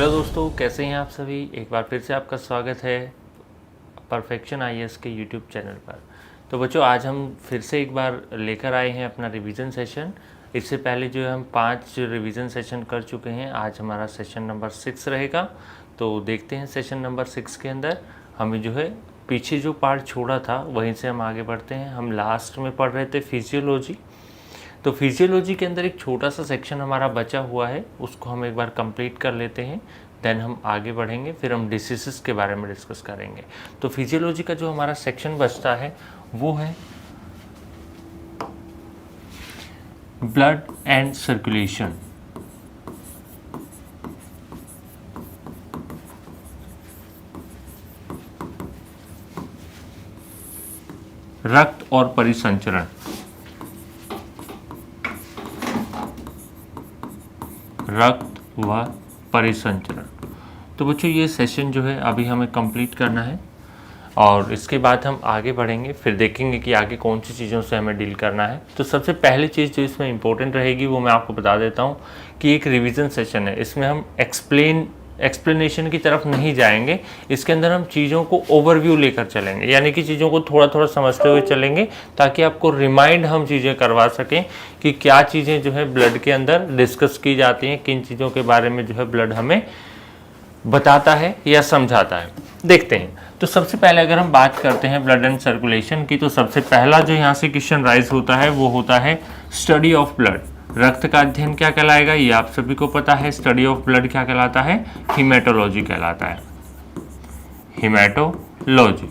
Hello दोस्तों, कैसे हैं आप सभी। एक बार फिर से आपका स्वागत है परफेक्शन आईएएस के यूट्यूब चैनल पर। तो बच्चों, आज हम फिर से एक बार लेकर आए हैं अपना रिवीजन सेशन। इससे पहले जो है हम 5 रिवीजन सेशन कर चुके हैं। आज हमारा सेशन नंबर 6 रहेगा। तो देखते हैं सेशन नंबर 6 के अंदर हमें जो है पीछे जो पार्ट छोड़ा था वहीं से हम आगे बढ़ते हैं। हम लास्ट में पढ़ रहे थे फिजियोलॉजी। तो फिजियोलॉजी के अंदर एक छोटा सा सेक्शन हमारा बचा हुआ है, उसको हम एक बार कंप्लीट कर लेते हैं, देन हम आगे बढ़ेंगे। फिर हम डिसीजेस के बारे में डिस्कस करेंगे। तो फिजियोलॉजी का जो हमारा सेक्शन बचता है वो है ब्लड एंड सर्कुलेशन। रक्त और परिसंचरण। रक्त व परिसंचरण। तो बच्चों, ये सेशन जो है अभी हमें कंप्लीट करना है और इसके बाद हम आगे बढ़ेंगे। फिर देखेंगे कि आगे कौन सी चीज़ों से हमें डील करना है। तो सबसे पहली चीज़ जो इसमें इंपॉर्टेंट रहेगी वो मैं आपको बता देता हूँ कि एक रिवीजन सेशन है। इसमें हम एक्सप्लेनेशन की तरफ नहीं जाएंगे। इसके अंदर हम चीज़ों को ओवरव्यू लेकर चलेंगे, यानी कि चीज़ों को थोड़ा थोड़ा समझते हुए चलेंगे ताकि आपको रिमाइंड हम चीज़ें करवा सकें कि क्या चीज़ें जो है ब्लड के अंदर डिस्कस की जाती हैं, किन चीज़ों के बारे में जो है ब्लड हमें बताता है या समझाता है। देखते हैं। तो सबसे पहले अगर हम बात करते हैं ब्लड एंड सर्कुलेशन की, तो सबसे पहला जो यहाँ से क्वेश्चन राइज होता है वो होता है स्टडी ऑफ ब्लड। रक्त का अध्ययन क्या कहलाएगा, ये आप सभी को पता है। स्टडी ऑफ ब्लड क्या कहलाता है, हीमेटोलॉजी कहलाता है, हीमेटोलॉजी।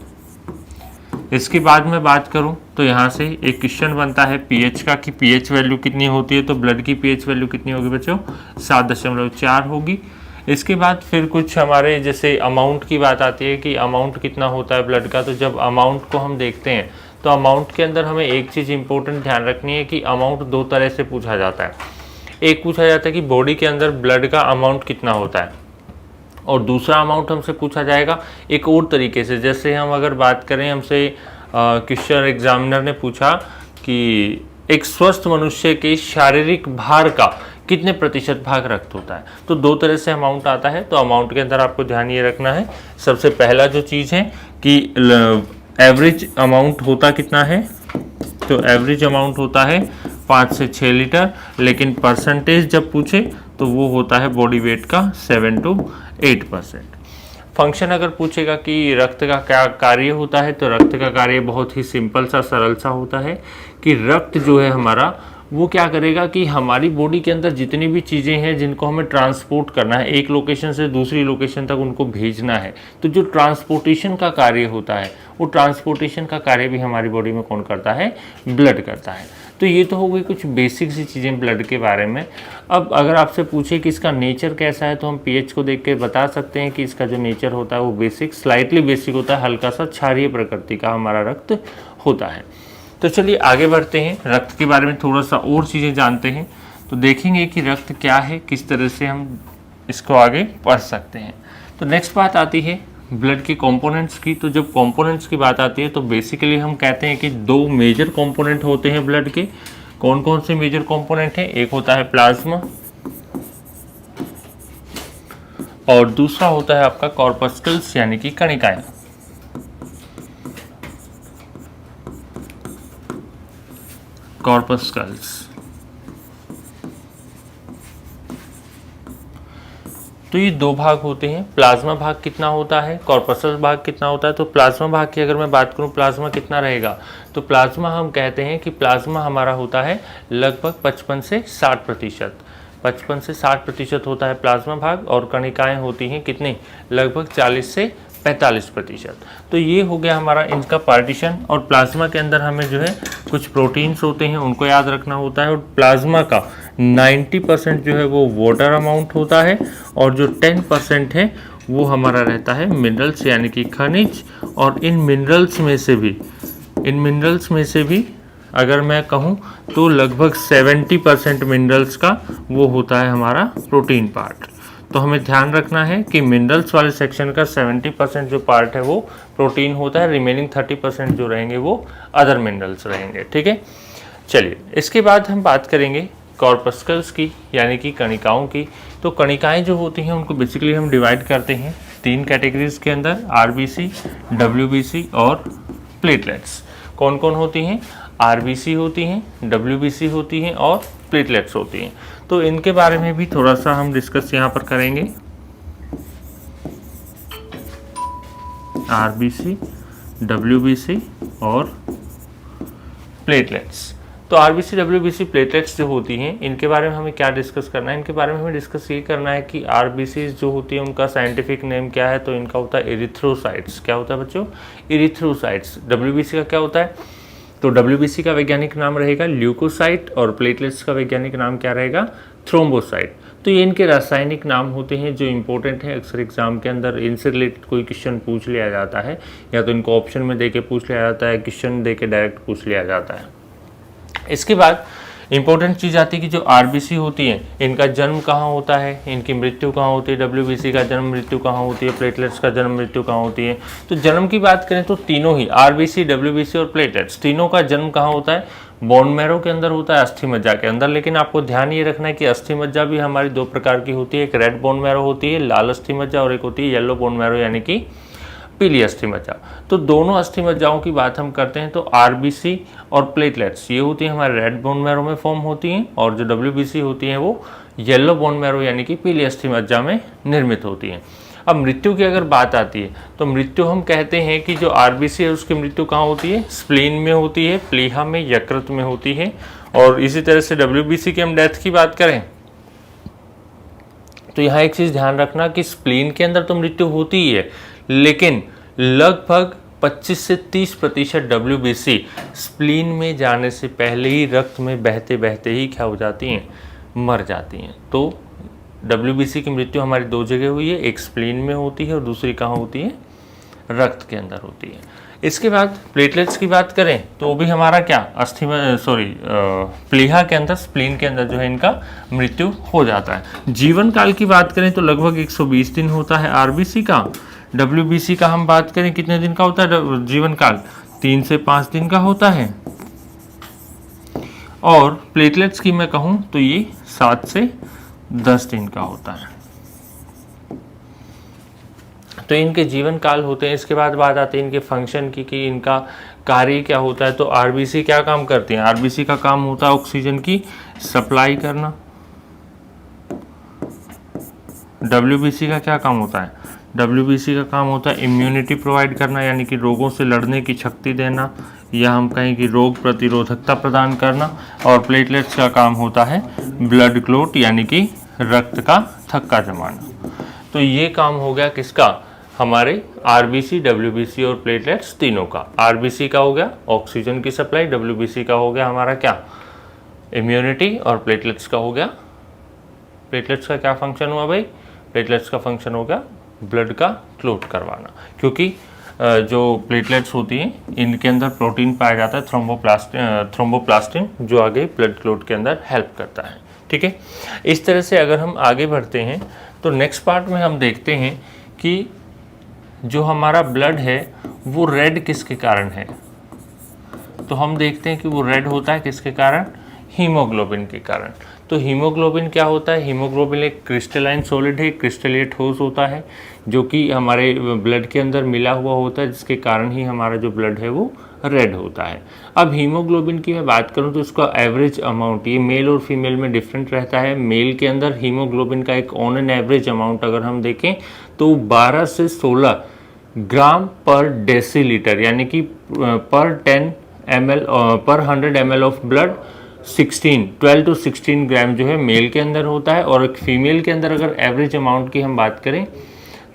इसके बाद में बात करूं तो यहाँ से एक क्वेश्चन बनता है पीएच का कि पीएच वैल्यू कितनी होती है। तो ब्लड की पीएच वैल्यू कितनी होगी बच्चों, 7.4 होगी। इसके बाद फिर कुछ हमारे जैसे अमाउंट की बात आती है कि अमाउंट कितना होता है ब्लड का। तो जब अमाउंट को हम देखते हैं तो अमाउंट के अंदर हमें एक चीज़ इंपॉर्टेंट ध्यान रखनी है कि अमाउंट 2 तरह से पूछा जाता है। एक पूछा जाता है कि बॉडी के अंदर ब्लड का अमाउंट कितना होता है, और दूसरा अमाउंट हमसे पूछा जाएगा एक और तरीके से। जैसे हम अगर बात करें, हमसे क्वेश्चन एग्जामिनर ने पूछा कि एक स्वस्थ मनुष्य के शारीरिक भार का कितने प्रतिशत भाग रक्त होता है। तो 2 तरह से अमाउंट आता है। तो अमाउंट के अंदर आपको ध्यान ये रखना है, सबसे पहला जो चीज़ है कि एवरेज अमाउंट होता कितना है। तो एवरेज अमाउंट होता है 5 से 6 लीटर, लेकिन परसेंटेज जब पूछे तो वो होता है बॉडी वेट का 7 to 8%। फंक्शन अगर पूछेगा कि रक्त का क्या कार्य होता है, तो रक्त का कार्य बहुत ही सिंपल सा सरल सा होता है कि रक्त जो है हमारा वो क्या करेगा कि हमारी बॉडी के अंदर जितनी भी चीज़ें हैं जिनको हमें ट्रांसपोर्ट करना है, एक लोकेशन से दूसरी लोकेशन तक उनको भेजना है, तो जो ट्रांसपोर्टेशन का कार्य होता है वो ट्रांसपोर्टेशन का कार्य भी हमारी बॉडी में कौन करता है, ब्लड करता है। तो ये तो हो गई कुछ बेसिक सी चीज़ें ब्लड के बारे में। अब अगर आपसे पूछे कि इसका नेचर कैसा है, तो हम पीएच को देख के बता सकते हैं कि इसका जो नेचर होता है वो बेसिक, स्लाइटली बेसिक होता है, हल्का सा क्षारीय प्रकृति का हमारा रक्त होता है। तो चलिए आगे बढ़ते हैं, रक्त के बारे में थोड़ा सा और चीज़ें जानते हैं। तो देखेंगे कि रक्त क्या है, किस तरह से हम इसको आगे पढ़ सकते हैं। तो नेक्स्ट बात आती है ब्लड के कंपोनेंट्स की। तो जब कंपोनेंट्स की बात आती है तो बेसिकली हम कहते हैं कि 2 मेजर कंपोनेंट होते हैं ब्लड के। कौन कौन से मेजर कंपोनेंट हैं, एक होता है प्लाज्मा और दूसरा होता है आपका कॉर्पस्कल्स यानी कि कणिकाएं। कॉर्पस्कल्स। तो ये 2 भाग होते हैं। प्लाज्मा भाग कितना होता है, कॉर्पस्कल भाग कितना होता है। तो प्लाज्मा भाग की अगर मैं बात करूं, प्लाज्मा कितना रहेगा, तो प्लाज्मा हम कहते हैं कि प्लाज्मा हमारा होता है लगभग 55 से 60%। 55 से 60% होता है प्लाज्मा भाग, और कणिकाएं होती हैं कितनी, लगभग 40 से 45%। तो ये हो गया हमारा इनका पार्टीशन। और प्लाज्मा के अंदर हमें जो है कुछ प्रोटीन्स होते हैं उनको याद रखना होता है। और प्लाज्मा का 90% जो है वो वाटर अमाउंट होता है, और जो 10% है वो हमारा रहता है मिनरल्स यानी कि खनिज। और इन मिनरल्स में से भी अगर मैं कहूँ तो लगभग 70% मिनरल्स का वो होता है हमारा प्रोटीन पार्ट। तो हमें ध्यान रखना है कि मिनरल्स वाले सेक्शन का 70% जो पार्ट है वो प्रोटीन होता है, रिमेनिंग 30% जो रहेंगे वो अदर मिनरल्स रहेंगे। ठीक है, चलिए इसके बाद हम बात करेंगे कॉर्पस्कल्स की यानी कि कणिकाओं की। तो कणिकाएं जो होती हैं उनको बेसिकली हम डिवाइड करते हैं 3 कैटेगरीज के अंदर, आरबीसी, डब्ल्यूबीसी और प्लेटलेट्स। कौन कौन होती हैं? आरबीसी होती हैं, डब्ल्यूबीसी होती हैं और प्लेटलेट्स होती हैं। तो इनके बारे में भी थोड़ा सा हम डिस्कस यहाँ पर करेंगे। आरबीसी, डब्ल्यूबीसी और प्लेटलेट्स। तो आरबीसी, डब्ल्यूबीसी, प्लेटलेट्स जो होती हैं इनके बारे में हमें क्या डिस्कस करना है? इनके बारे में हमें डिस्कस ये करना है कि आरबीसी जो होती है उनका साइंटिफिक नेम क्या है। तो इनका होता है एरिथ्रोसाइट्स। क्या होता है बच्चों? एरिथ्रोसाइट्स। डब्ल्यूबीसी का क्या होता है? तो डब्ल्यूबीसी का वैज्ञानिक नाम रहेगा ल्यूकोसाइट और प्लेटलेट्स का वैज्ञानिक नाम क्या रहेगा? थ्रोम्बोसाइट। तो ये इनके रासायनिक नाम होते हैं जो इंपॉर्टेंट है। अक्सर एग्जाम के अंदर इनसे रिलेटेड कोई क्वेश्चन पूछ लिया जाता है, या तो इनको ऑप्शन में देके पूछ लिया जाता है, क्वेश्चन देके डायरेक्ट पूछ लिया जाता है। इसके बाद इंपॉर्टेंट चीज़ आती है कि जो आरबीसी होती है इनका जन्म कहाँ होता है, इनकी मृत्यु कहाँ होती है। डब्ल्यूबीसी का जन्म मृत्यु कहाँ होती है, प्लेटलेट्स का जन्म मृत्यु कहाँ होती है। तो जन्म की बात करें तो तीनों ही, आरबीसी, डब्ल्यूबीसी और प्लेटलेट्स, तीनों का जन्म कहाँ होता है? बोन मैरो के अंदर होता है, अस्थि मज्जा के अंदर। लेकिन आपको ध्यान ये रखना है कि अस्थि मज्जा भी हमारी 2 प्रकार की होती है। एक रेड बोन मैरो होती है, लाल अस्थि मज्जा, और एक होती है येलो बोन मैरो यानी कि पीली अस्थि मज्जा। तो दोनों अस्थि मज्जाओं की बात हम करते हैं तो आरबीसी और प्लेटलेट्स ये होती है हमारे रेड बोन मैरो में फॉर्म होती हैं, और जो डब्ल्यूबीसी होती हैं वो येलो बोन मैरो यानी कि पीली अस्थि मज्जा में निर्मित होती हैं। अब मृत्यु की अगर बात आती है तो मृत्यु हम कहते हैं कि जो आरबीसी है उसकी मृत्यु कहाँ होती है? स्प्लीन में होती है, प्लीहा में, यकृत में होती है। और इसी तरह से डब्ल्यूबीसी की हम डेथ की बात करें तो यहाँ एक चीज़ ध्यान रखना कि स्प्लीन के अंदर तो मृत्यु होती ही है, लेकिन लगभग 25 से 30% डब्ल्यूबीसी स्प्लीन में जाने से पहले ही रक्त में बहते बहते ही क्या हो जाती हैं? मर जाती हैं। तो डब्ल्यूबीसी की मृत्यु हमारी 2 जगह हुई है, एक स्प्लीन में होती है और दूसरी कहाँ होती है? रक्त के अंदर होती है। इसके बाद प्लेटलेट्स की बात करें तो वो भी हमारा क्या प्लीहा के अंदर, स्प्लीन के अंदर जो है इनका मृत्यु हो जाता है। जीवन काल की बात करें तो लगभग 120 दिन होता है आरबीसी का। डब्ल्यूबीसी का हम बात करें कितने दिन का होता है जीवन काल? 3 से 5 दिन का होता है। और प्लेटलेट्स की मैं कहूं तो ये 7 से 10 दिन का होता है। तो इनके जीवन काल होते हैं। इसके बाद बात आती है इनके फंक्शन की कि इनका कार्य क्या होता है। तो आरबीसी क्या काम करती है? आरबीसी का काम होता है ऑक्सीजन की सप्लाई करना। डब्ल्यूबीसी का क्या काम होता है? डब्ल्यूबीसी का काम होता है इम्यूनिटी प्रोवाइड करना, यानी कि रोगों से लड़ने की शक्ति देना, या हम कहें कि रोग प्रतिरोधकता प्रदान करना। और प्लेटलेट्स का काम होता है ब्लड क्लोट यानी कि रक्त का थक्का जमाना। तो ये काम हो गया किसका? हमारे आरबीसी, डब्ल्यूबीसी और प्लेटलेट्स तीनों का। आरबीसी का हो गया ऑक्सीजन की सप्लाई, डब्ल्यूबीसी का हो गया हमारा क्या? इम्यूनिटी, और प्लेटलेट्स का हो गया, प्लेटलेट्स का क्या फंक्शन हुआ भाई? प्लेटलेट्स का फंक्शन हो गया ब्लड का क्लोट करवाना, क्योंकि जो प्लेटलेट्स होती हैं इनके अंदर प्रोटीन पाया जाता है थ्रोम्बोप्लास्टिन, जो आगे ब्लड क्लोट के अंदर हेल्प करता है। ठीक है, इस तरह से अगर हम आगे बढ़ते हैं तो नेक्स्ट पार्ट में हम देखते हैं कि जो हमारा ब्लड है वो रेड किसके कारण है। तो हम देखते हैं कि वो रेड होता है किसके कारण? हीमोग्लोबिन के कारण। तो हीमोग्लोबिन क्या होता है? हीमोग्लोबिन एक क्रिस्टलाइन सॉलिड है, क्रिस्टलीय ठोस होता है जो कि हमारे ब्लड के अंदर मिला हुआ होता है, जिसके कारण ही हमारा जो ब्लड है वो रेड होता है। अब हीमोग्लोबिन की मैं बात करूं तो इसका एवरेज अमाउंट, ये मेल और फीमेल में डिफरेंट रहता है। मेल के अंदर हीमोग्लोबिन का एक ऑन एन एवरेज अमाउंट अगर हम देखें तो 12 से 16 ग्राम पर डेसीलीटर, यानी कि पर 10 ml पर 100 ml ऑफ ब्लड 12 to 16 ग्राम जो है मेल के अंदर होता है। और एक फीमेल के अंदर अगर एवरेज अमाउंट की हम बात करें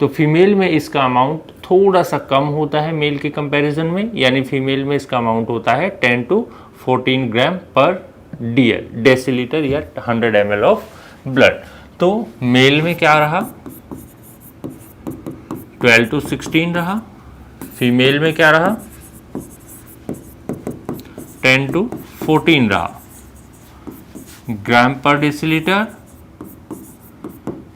तो फीमेल में इसका अमाउंट थोड़ा सा कम होता है मेल के कंपैरिजन में, यानी फीमेल में इसका अमाउंट होता है 10 to 14 ग्राम पर डेसीलीटर या 100 ml ऑफ ब्लड। तो मेल में क्या रहा? 12 to 16 रहा। फीमेल में क्या रहा? 10 to 14 रहा ग्राम पर डेसीलीटर,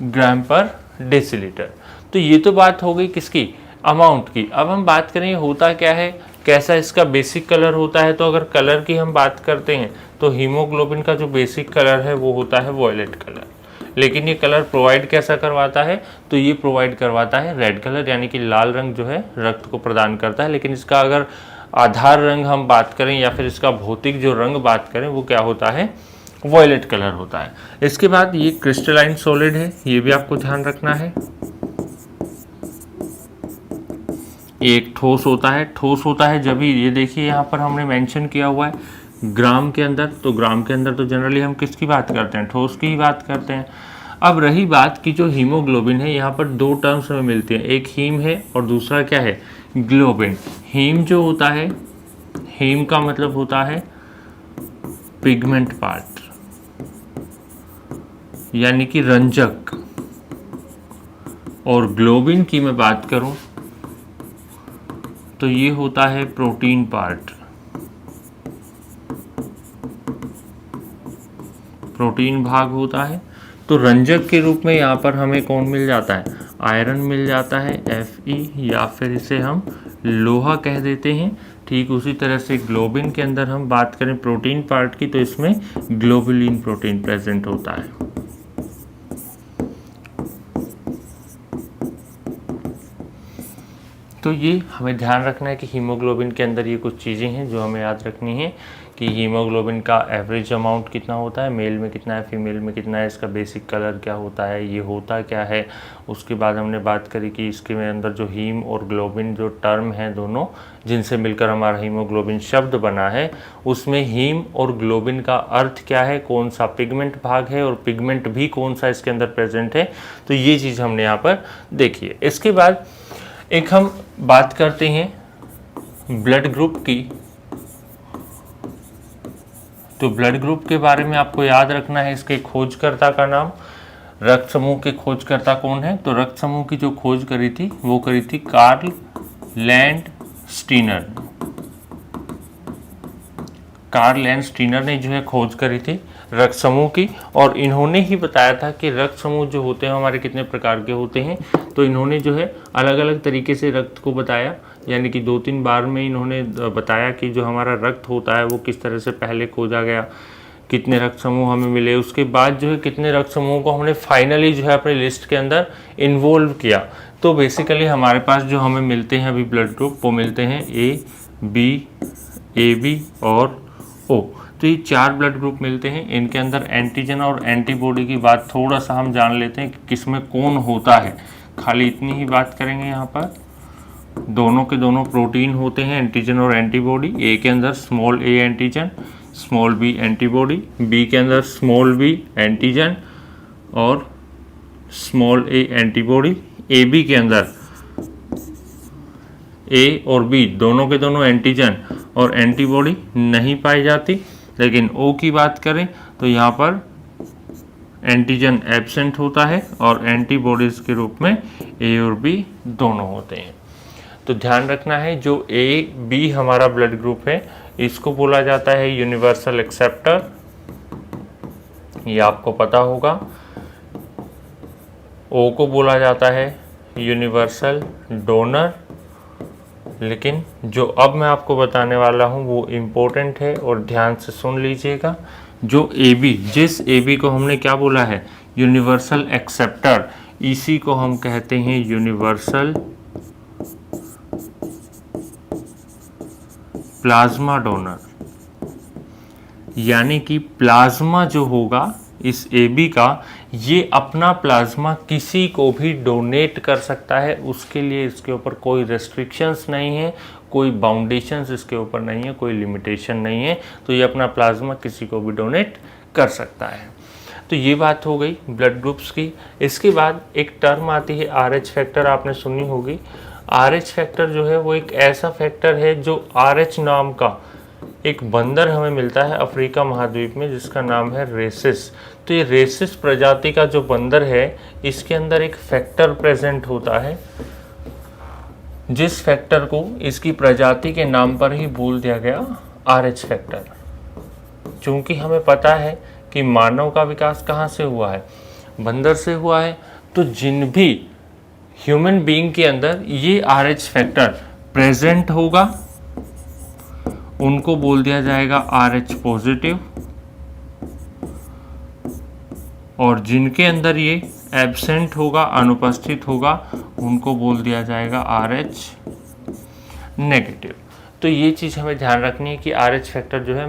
ग्राम पर डेसीलीटर। तो ये तो बात हो गई किसकी? अमाउंट की। अब हम बात करें होता क्या है कैसा इसका बेसिक कलर होता है, तो अगर कलर की हम बात करते हैं तो हीमोग्लोबिन का जो बेसिक कलर है वो होता है वॉयलेट कलर। लेकिन ये कलर प्रोवाइड कैसा करवाता है, तो ये प्रोवाइड करवाता है रेड कलर, यानी कि लाल रंग जो है रक्त को प्रदान करता है। लेकिन इसका अगर आधार रंग हम बात करें या फिर इसका भौतिक जो रंग बात करें वो क्या होता है, वॉयलेट कलर होता है। इसके बाद ये क्रिस्टलाइन सॉलिड है, ये भी आपको ध्यान रखना है। एक ठोस होता है, ठोस होता है जब भी, ये देखिए यहाँ पर हमने मेंशन किया हुआ है ग्राम के अंदर, तो ग्राम के अंदर तो जनरली हम किसकी बात करते हैं, ठोस की ही बात करते हैं। अब रही बात कि जो हीमोग्लोबिन है, यहाँ पर दो टर्म्स हमें मिलती हैं, एक हीम है और दूसरा क्या है, ग्लोबिन। हीम जो होता है, हीम का मतलब होता है पिगमेंट पार्ट, यानी कि रंजक, और ग्लोबिन की मैं बात करूं तो ये होता है प्रोटीन पार्ट, प्रोटीन भाग होता है। तो रंजक के रूप में यहाँ पर हमें कौन मिल जाता है, आयरन मिल जाता है Fe, या फिर इसे हम लोहा कह देते हैं। ठीक उसी तरह से ग्लोबिन के अंदर हम बात करें प्रोटीन पार्ट की, तो इसमें ग्लोबुलिन प्रोटीन प्रेजेंट होता है। तो ये हमें ध्यान रखना है कि हीमोग्लोबिन के अंदर ये कुछ चीज़ें हैं जो हमें याद रखनी है कि हीमोग्लोबिन का एवरेज अमाउंट कितना होता है, मेल में कितना है, फीमेल में कितना है, इसका बेसिक कलर क्या होता है, ये होता क्या है। उसके बाद हमने बात करी कि इसके में अंदर जो हीम और ग्लोबिन जो टर्म हैं दोनों, जिनसे मिलकर हमारा हीमोग्लोबिन शब्द बना है, उसमें हीम और ग्लोबिन का अर्थ क्या है, कौन सा पिगमेंट भाग है और पिगमेंट भी कौन सा इसके अंदर प्रेजेंट है। तो ये चीज़ हमने यहाँ पर देखी है। इसके बाद एक हम बात करते हैं ब्लड ग्रुप की। तो ब्लड ग्रुप के बारे में आपको याद रखना है, इसके खोजकर्ता का नाम, रक्त समूह के खोजकर्ता कौन है, तो रक्त समूह की जो खोज करी थी वो करी थी कार्ल लैंडस्टीनर। कार्ल लैंडस्टीनर ने जो है खोज करी थी रक्त समूह की, और इन्होंने ही बताया था कि रक्त समूह जो होते हैं हमारे कितने प्रकार के होते हैं। तो इन्होंने जो है अलग अलग तरीके से रक्त को बताया, यानी कि 2-3 बार में इन्होंने बताया कि जो हमारा रक्त होता है वो किस तरह से पहले खोजा गया, कितने रक्त समूह हमें मिले, उसके बाद जो है कितने रक्त समूहों को हमने फाइनली जो है अपनी लिस्ट के अंदर इन्वॉल्व किया। तो बेसिकली हमारे पास जो हमें मिलते हैं अभी ब्लड ग्रुप, वो मिलते हैं ए बी और ओ। तो ये 4 ब्लड ग्रुप मिलते हैं। इनके अंदर एंटीजन और एंटीबॉडी की बात थोड़ा सा हम जान लेते हैं कि किसमें कौन होता है, खाली इतनी ही बात करेंगे। यहाँ पर दोनों के दोनों प्रोटीन होते हैं, एंटीजन और एंटीबॉडी। ए के अंदर small A antigen, small B antibody, B के अंदर स्मॉल बी एंटीजन और small A antibody. A B के अंदर ए और बी दोनों के दोनों एंटीजन और एंटीबॉडी नहीं पाई जाती। लेकिन ओ की बात करें तो यहाँ पर एंटीजन एब्सेंट होता है और एंटीबॉडीज़ के रूप में ए और बी दोनों होते हैं। तो ध्यान रखना है, जो ए बी हमारा ब्लड ग्रुप है इसको बोला जाता है यूनिवर्सल एक्सेप्टर, ये आपको पता होगा। ओ को बोला जाता है यूनिवर्सल डोनर। लेकिन जो अब मैं आपको बताने वाला हूँ वो इम्पोर्टेंट है और ध्यान से सुन लीजिएगा। जो ए बी, जिस ए बी को हमने क्या बोला है, यूनिवर्सल एक्सेप्टर, इसी को हम कहते हैं यूनिवर्सल प्लाज्मा डोनर। यानी कि प्लाज्मा जो होगा इस ए बी का, ये अपना प्लाज्मा किसी को भी डोनेट कर सकता है। उसके लिए इसके ऊपर कोई रेस्ट्रिक्शंस नहीं है, कोई बाउंडेशंस इसके ऊपर नहीं है, कोई लिमिटेशन नहीं है। तो ये अपना प्लाज्मा किसी को भी डोनेट कर सकता है। तो ये बात हो गई ब्लड ग्रुप्स की। इसके बाद एक टर्म आती है RH फैक्टर, आपने सुनी होगी। RH फैक्टर जो है वो एक ऐसा फैक्टर है जो RH नाम का एक बंदर हमें मिलता है अफ्रीका महाद्वीप में, जिसका नाम है रेसिस। तो ये रेसिस प्रजाति का जो बंदर है, इसके अंदर एक फैक्टर प्रेजेंट होता है, जिस फैक्टर को इसकी प्रजाति के नाम पर ही बोल दिया गया RH फैक्टर। चूंकि हमें पता है कि मानव का विकास कहाँ से हुआ है, बंदर से हुआ है, तो जिन भी ह्यूमन बीइंग के अंदर ये RH फैक्टर प्रेजेंट होगा उनको बोल दिया जाएगा RH पॉजिटिव, और जिनके अंदर ये एब्सेंट होगा, अनुपस्थित होगा, उनको बोल दिया जाएगा RH नेगेटिव। तो ये चीज़ हमें ध्यान रखनी है कि RH फैक्टर जो है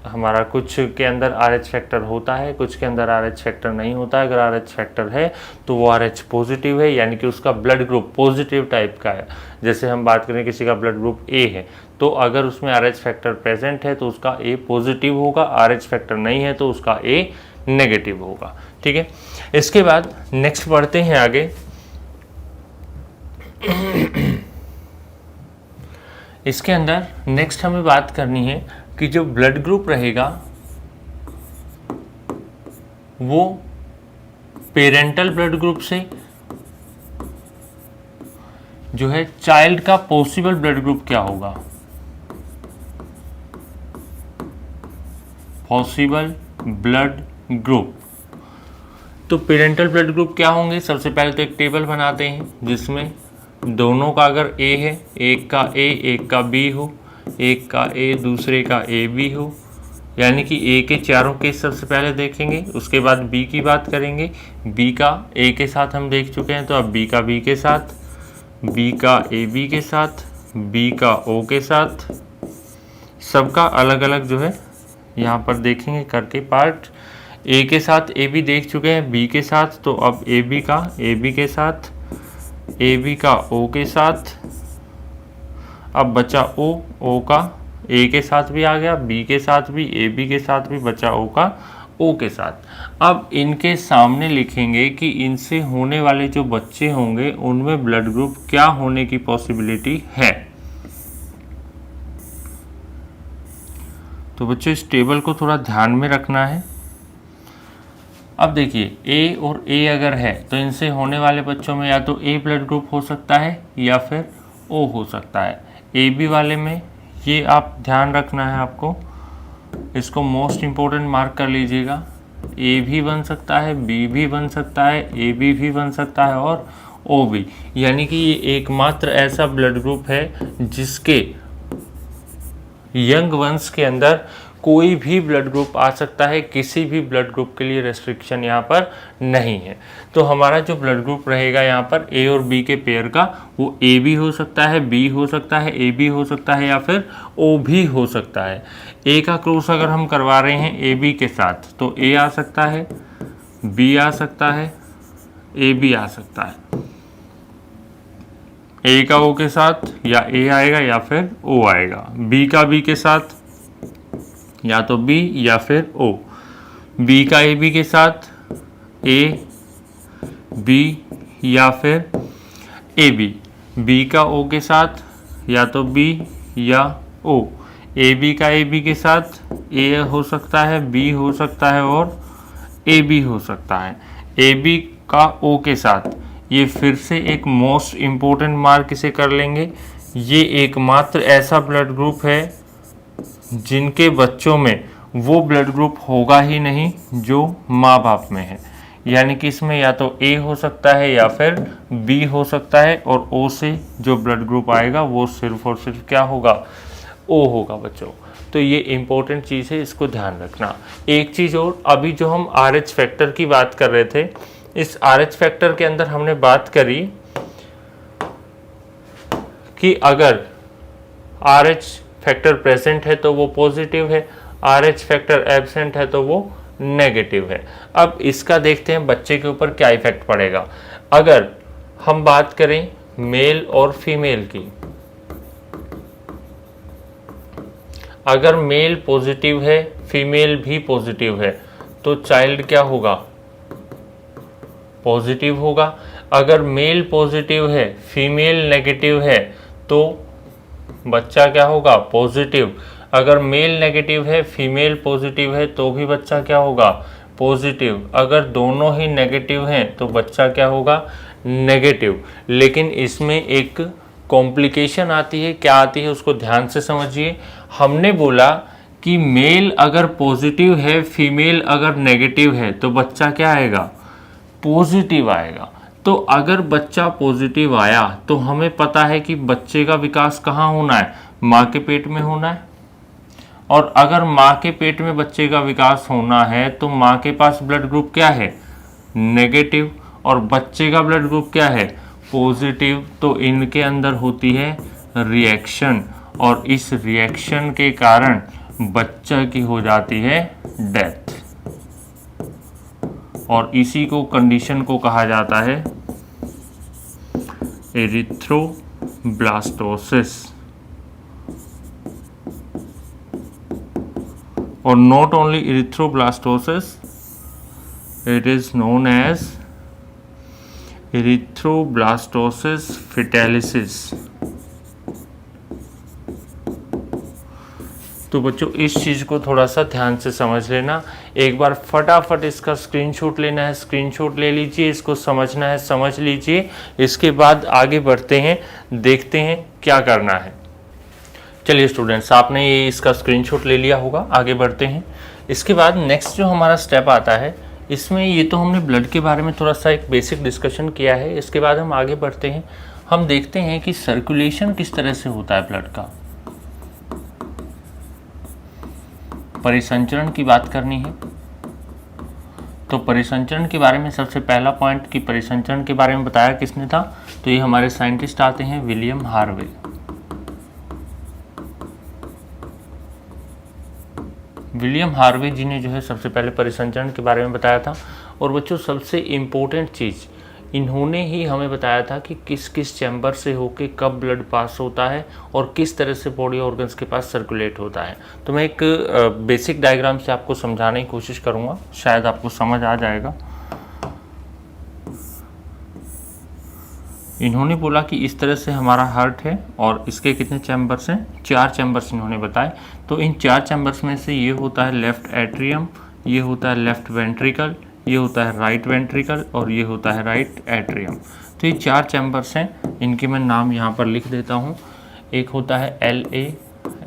हमारा कुछ के अंदर RH फैक्टर होता है, कुछ के अंदर RH फैक्टर नहीं होता है। अगर RH फैक्टर है तो वो RH पॉजिटिव है, यानी कि उसका ब्लड ग्रुप पॉजिटिव टाइप का है। जैसे हम बात करें किसी का ब्लड ग्रुप A है, तो अगर उसमें RH फैक्टर प्रेजेंट है तो उसका A पॉजिटिव होगा, RH फैक्टर नहीं है तो उसका A नेगेटिव होगा। ठीक है, इसके बाद नेक्स्ट बढ़ते हैं आगे। इसके अंदर नेक्स्ट हमें बात करनी है कि जो ब्लड ग्रुप रहेगा वो पेरेंटल ब्लड ग्रुप से जो है चाइल्ड का पॉसिबल ब्लड ग्रुप क्या होगा, पॉसिबल ब्लड ग्रुप। तो पेरेंटल ब्लड ग्रुप क्या होंगे, सबसे पहले तो एक टेबल बनाते हैं जिसमें दोनों का अगर A है, एक का A एक का B हो, एक का A दूसरे का AB हो, यानी कि A के चारों केस सबसे पहले देखेंगे, उसके बाद B की बात करेंगे। B का A के साथ हम देख चुके हैं, तो अब B का B के साथ, B का AB के साथ, B का O के साथ, सबका अलग अलग जो है यहाँ पर देखेंगे करके पार्ट। A के साथ AB देख चुके हैं, B के साथ, तो अब AB का AB के साथ, AB का O के साथ, अब बचा O का A के साथ भी आ गया, B के साथ भी, AB के साथ भी, बचा O का O के साथ। अब इनके सामने लिखेंगे कि इनसे होने वाले जो बच्चे होंगे उनमें ब्लड ग्रुप क्या होने की पॉसिबिलिटी है। तो बच्चों इस टेबल को थोड़ा ध्यान में रखना है। अब देखिए A और A अगर है तो इनसे होने वाले बच्चों में या तो A ब्लड ग्रुप हो सकता है या फिर O हो सकता है। AB वाले में ये आप ध्यान रखना है आपको, इसको मोस्ट इम्पोर्टेंट मार्क कर लीजिएगा। A भी बन सकता है, B भी बन सकता है, AB भी बन सकता है और O भी, यानी कि ये एकमात्र ऐसा ब्लड ग्रुप है जिसके यंग वंस के अंदर कोई भी ब्लड ग्रुप आ सकता है, किसी भी ब्लड ग्रुप के लिए रेस्ट्रिक्शन यहाँ पर नहीं है। तो हमारा जो ब्लड ग्रुप रहेगा यहाँ पर A और B के पेयर का, वो A भी हो सकता है, B हो सकता है, A भी हो सकता है या फिर O भी हो सकता है। A का क्रॉस अगर हम करवा रहे हैं AB के साथ तो A आ सकता है, B आ सकता है, A भी आ सकता है। A का O के साथ या A आएगा या फिर O आएगा, B का B के साथ या तो B या फिर O, B का AB के साथ A, B या फिर AB, B का O के साथ या तो B या O, AB का AB के साथ A हो सकता है, B हो सकता है और AB हो सकता है। AB का O के साथ, ये फिर से एक मोस्ट इम्पोर्टेंट मार्क इसे कर लेंगे, ये एकमात्र ऐसा ब्लड ग्रुप है जिनके बच्चों में वो ब्लड ग्रुप होगा ही नहीं जो माँ बाप में है, यानी कि इसमें या तो A हो सकता है या फिर B हो सकता है, और O से जो ब्लड ग्रुप आएगा वो सिर्फ और सिर्फ क्या होगा, O होगा बच्चों। तो ये इम्पोर्टेंट चीज़ है, इसको ध्यान रखना। एक चीज़ और, अभी जो हम RH फैक्टर की बात कर रहे थे, इस RH फैक्टर के अंदर हमने बात करी कि अगर RH फैक्टर प्रेजेंट है तो वो पॉजिटिव है, RH फैक्टर एब्सेंट है तो वो नेगेटिव है। अब इसका देखते हैं बच्चे के ऊपर क्या इफेक्ट पड़ेगा। अगर हम बात करें मेल और फीमेल की, अगर मेल पॉजिटिव है, फीमेल भी पॉजिटिव है, तो चाइल्ड क्या होगा, पॉजिटिव होगा। अगर मेल पॉजिटिव है, फीमेल नेगेटिव है, तो बच्चा क्या होगा, पॉजिटिव। अगर मेल नेगेटिव है, फीमेल पॉजिटिव है, तो भी बच्चा क्या होगा, पॉजिटिव। अगर दोनों ही नेगेटिव हैं तो बच्चा क्या होगा, नेगेटिव। लेकिन इसमें एक कॉम्प्लिकेशन आती है, क्या आती है उसको ध्यान से समझिए। हमने बोला कि मेल अगर पॉजिटिव है, फीमेल अगर नेगेटिव है, तो बच्चा क्या आएगा, पॉजिटिव आएगा। तो अगर बच्चा पॉजिटिव आया तो हमें पता है कि बच्चे का विकास कहाँ होना है, माँ के पेट में होना है, और अगर माँ के पेट में बच्चे का विकास होना है तो माँ के पास ब्लड ग्रुप क्या है, नेगेटिव, और बच्चे का ब्लड ग्रुप क्या है, पॉजिटिव। तो इनके अंदर होती है रिएक्शन, और इस रिएक्शन के कारण बच्चा की हो जाती है डेथ, और इसी को कंडीशन को कहा जाता है एरिथ्रोब्लास्टोसिस। और not only erythroblastosis, it is known as erythroblastosis fetalis। तो बच्चों इस चीज़ को थोड़ा सा ध्यान से समझ लेना, एक बार फटाफट इसका स्क्रीनशॉट लेना है, स्क्रीनशॉट ले लीजिए, इसको समझना है समझ लीजिए, इसके बाद आगे बढ़ते हैं, देखते हैं क्या करना है। चलिए स्टूडेंट्स, आपने ये इसका स्क्रीनशॉट ले लिया होगा, आगे बढ़ते हैं। इसके बाद नेक्स्ट जो हमारा स्टेप आता है, इसमें ये तो हमने ब्लड के बारे में थोड़ा सा एक बेसिक डिस्कशन किया है। इसके बाद हम आगे बढ़ते हैं, हम देखते हैं कि सर्कुलेशन किस तरह से होता है ब्लड का। परिसंचरण की बात करनी है, तो परिसंचरण के बारे में सबसे पहला पॉइंट कि परिसंचरण के बारे में बताया किसने था, तो ये हमारे साइंटिस्ट आते हैं विलियम हार्वे। विलियम हार्वे जी ने जो है सबसे पहले परिसंचरण के बारे में बताया था। और बच्चों सबसे इम्पोर्टेंट चीज़ इन्होंने ही हमें बताया था कि किस किस चैम्बर से होके कब ब्लड पास होता है और किस तरह से बॉडी ऑर्गन्स के पास सर्कुलेट होता है। तो मैं एक बेसिक डायग्राम से आपको समझाने की कोशिश करूँगा, शायद आपको समझ आ जाएगा। इन्होंने बोला कि इस तरह से हमारा हार्ट है और इसके कितने चैम्बर्स हैं, 4 चैम्बर्स इन्होंने बताए। तो इन 4 चैम्बर्स में से ये होता है लेफ्ट एट्रियम, ये होता है लेफ्ट वेंट्रिकल, ये होता है राइट वेंट्रिकल और ये होता है राइट एट्रियम। तो ये 4 चैम्बर्स हैं, इनके मैं नाम यहाँ पर लिख देता हूँ। एक होता है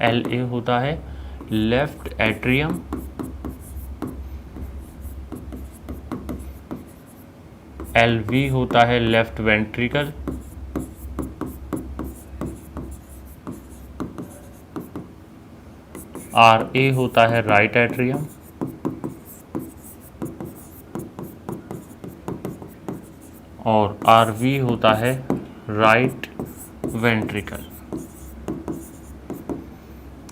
LA होता है लेफ्ट एट्रियम, LV होता है लेफ्ट वेंट्रिकल, RA होता है राइट एट्रियम, और RV होता है राइट वेंट्रिकल।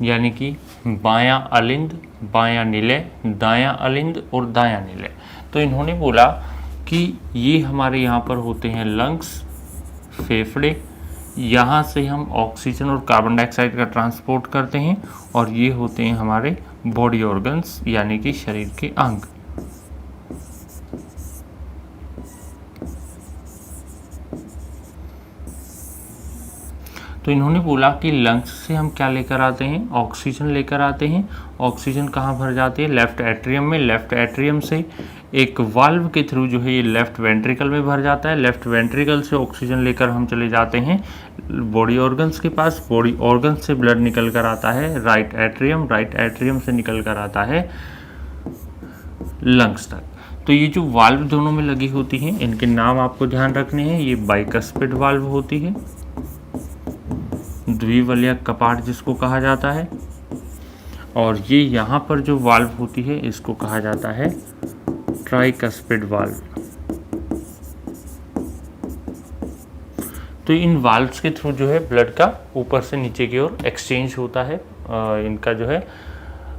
यानी कि बायां अलिंद, बायां निलय, दायां अलिंद और दायां निलय। तो इन्होंने बोला कि ये हमारे यहाँ पर होते हैं लंग्स, फेफड़े, यहाँ से हम ऑक्सीजन और कार्बन डाइऑक्साइड का ट्रांसपोर्ट करते हैं, और ये होते हैं हमारे बॉडी ऑर्गन्स यानी कि शरीर के अंग। तो इन्होंने बोला कि लंग्स से हम क्या लेकर आते हैं, ऑक्सीजन लेकर आते हैं। ऑक्सीजन कहाँ भर जाती है, लेफ्ट एट्रियम में। लेफ्ट एट्रियम से एक वाल्व के थ्रू जो है ये लेफ्ट वेंट्रिकल में भर जाता है। लेफ्ट वेंट्रिकल से ऑक्सीजन लेकर हम चले जाते हैं बॉडी ऑर्गन्स के पास। बॉडी ऑर्गन्स से ब्लड निकल कर आता है राइट एट्रियम, राइट एट्रियम से निकल कर आता है लंग्स तक। तो ये जो वाल्व दोनों में लगी होती हैं, इनके नाम आपको ध्यान रखने हैं। ये बाइकस्पिड वाल्व होती है, द्विवलयक कपाट जिसको कहा जाता है, और ये यहाँ पर जो वाल्व होती है इसको कहा जाता है ट्राइकस्पिड वाल्व। तो इन वाल्व्स के थ्रू जो है ब्लड का ऊपर से नीचे की ओर एक्सचेंज होता है, इनका जो है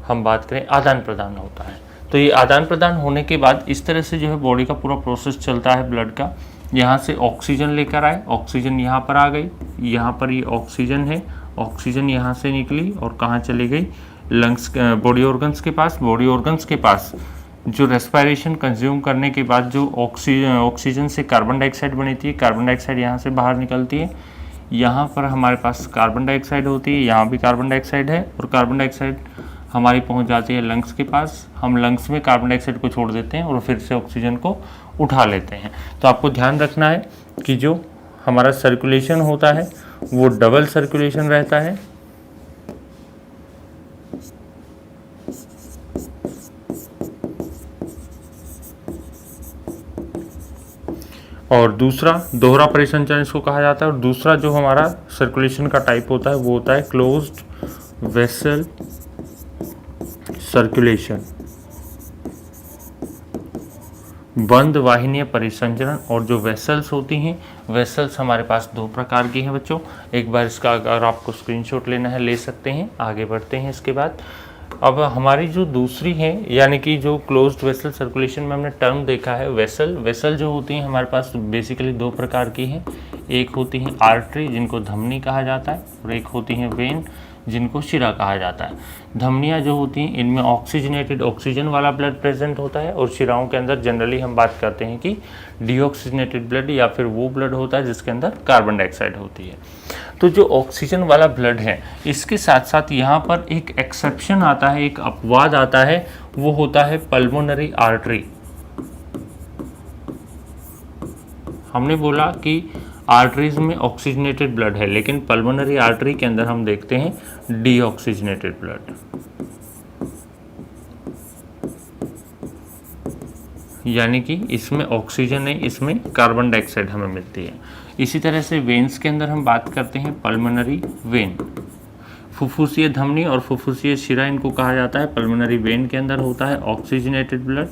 हम बात करें आदान प्रदान होता है। तो ये आदान प्रदान होने के बाद इस तरह से जो है बॉडी का पूरा प्रोसेस चलता है ब्लड का। यहाँ से ऑक्सीजन लेकर आए, ऑक्सीजन यहाँ पर आ गई, यहाँ पर ये ऑक्सीजन है, ऑक्सीजन यहाँ से निकली और कहाँ चली गई, लंग्स, बॉडी ऑर्गन्स के पास। बॉडी ऑर्गन्स के पास जो रेस्पिरेशन कंज्यूम करने के बाद जो ऑक्सीजन से कार्बन डाइऑक्साइड बनती है, कार्बन डाइऑक्साइड यहाँ से बाहर निकलती है। यहाँ पर हमारे पास कार्बन डाइऑक्साइड होती है, यहाँ भी कार्बन डाइऑक्साइड है, और कार्बन डाइऑक्साइड हमारी पहुँच जाती है लंग्स के पास। हम लंग्स में कार्बन डाइऑक्साइड को छोड़ देते हैं और फिर से ऑक्सीजन को उठा लेते हैं। तो आपको ध्यान रखना है कि जो हमारा सर्कुलेशन होता है वो डबल सर्कुलेशन रहता है। और दूसरा दोहरा परिसंचरण इसको कहा जाता है। और दूसरा जो हमारा सर्कुलेशन का टाइप होता है वो होता है क्लोज्ड वेसल सर्कुलेशन, बंद वाहिनीय परिसंचरण। और जो वेसल्स होती हैं, वेसल्स हमारे पास दो प्रकार की हैं बच्चों। एक बार इसका अगर आपको स्क्रीनशॉट लेना है ले सकते हैं। आगे बढ़ते हैं इसके बाद। अब हमारी जो दूसरी है, यानी कि जो क्लोज्ड वेसल सर्कुलेशन में हमने टर्म देखा है वेसल। वेसल जो होती हैं हमारे पास बेसिकली दो प्रकार की हैं। एक होती हैं आर्टरी, जिनको धमनी कहा जाता है, और एक होती हैं वेन, जिनको शिरा कहा जाता है। धमनियाँ जो होती हैं इनमें ऑक्सीजनेटेड, ऑक्सीजन वाला ब्लड प्रेजेंट होता है, और शिराओं के अंदर जनरली हम बात करते हैं कि डीऑक्सीजनेटेड ब्लड, या फिर वो ब्लड होता है जिसके अंदर कार्बन डाइऑक्साइड होती है। तो जो ऑक्सीजन वाला ब्लड है, इसके साथ साथ यहाँ पर एक एक्सेप्शन आता है, एक अपवाद आता है, वो होता है पल्मोनरी आर्टरी। हमने बोला कि आर्टरीज में ऑक्सीजनेटेड ब्लड है, लेकिन पल्मोनरी आर्टरी के अंदर हम देखते हैं डीऑक्सीजनेटेड ब्लड, यानी कि इसमें ऑक्सीजन नहीं, इसमें कार्बन डाइऑक्साइड हमें मिलती है। इसी तरह से वेन्स के अंदर हम बात करते हैं पल्मोनरी वेन। फुफ्फुसीय धमनी और फुफ्फुसीय शिरा इनको कहा जाता है। पल्मोनरी वेन के अंदर होता है ऑक्सीजनेटेड ब्लड,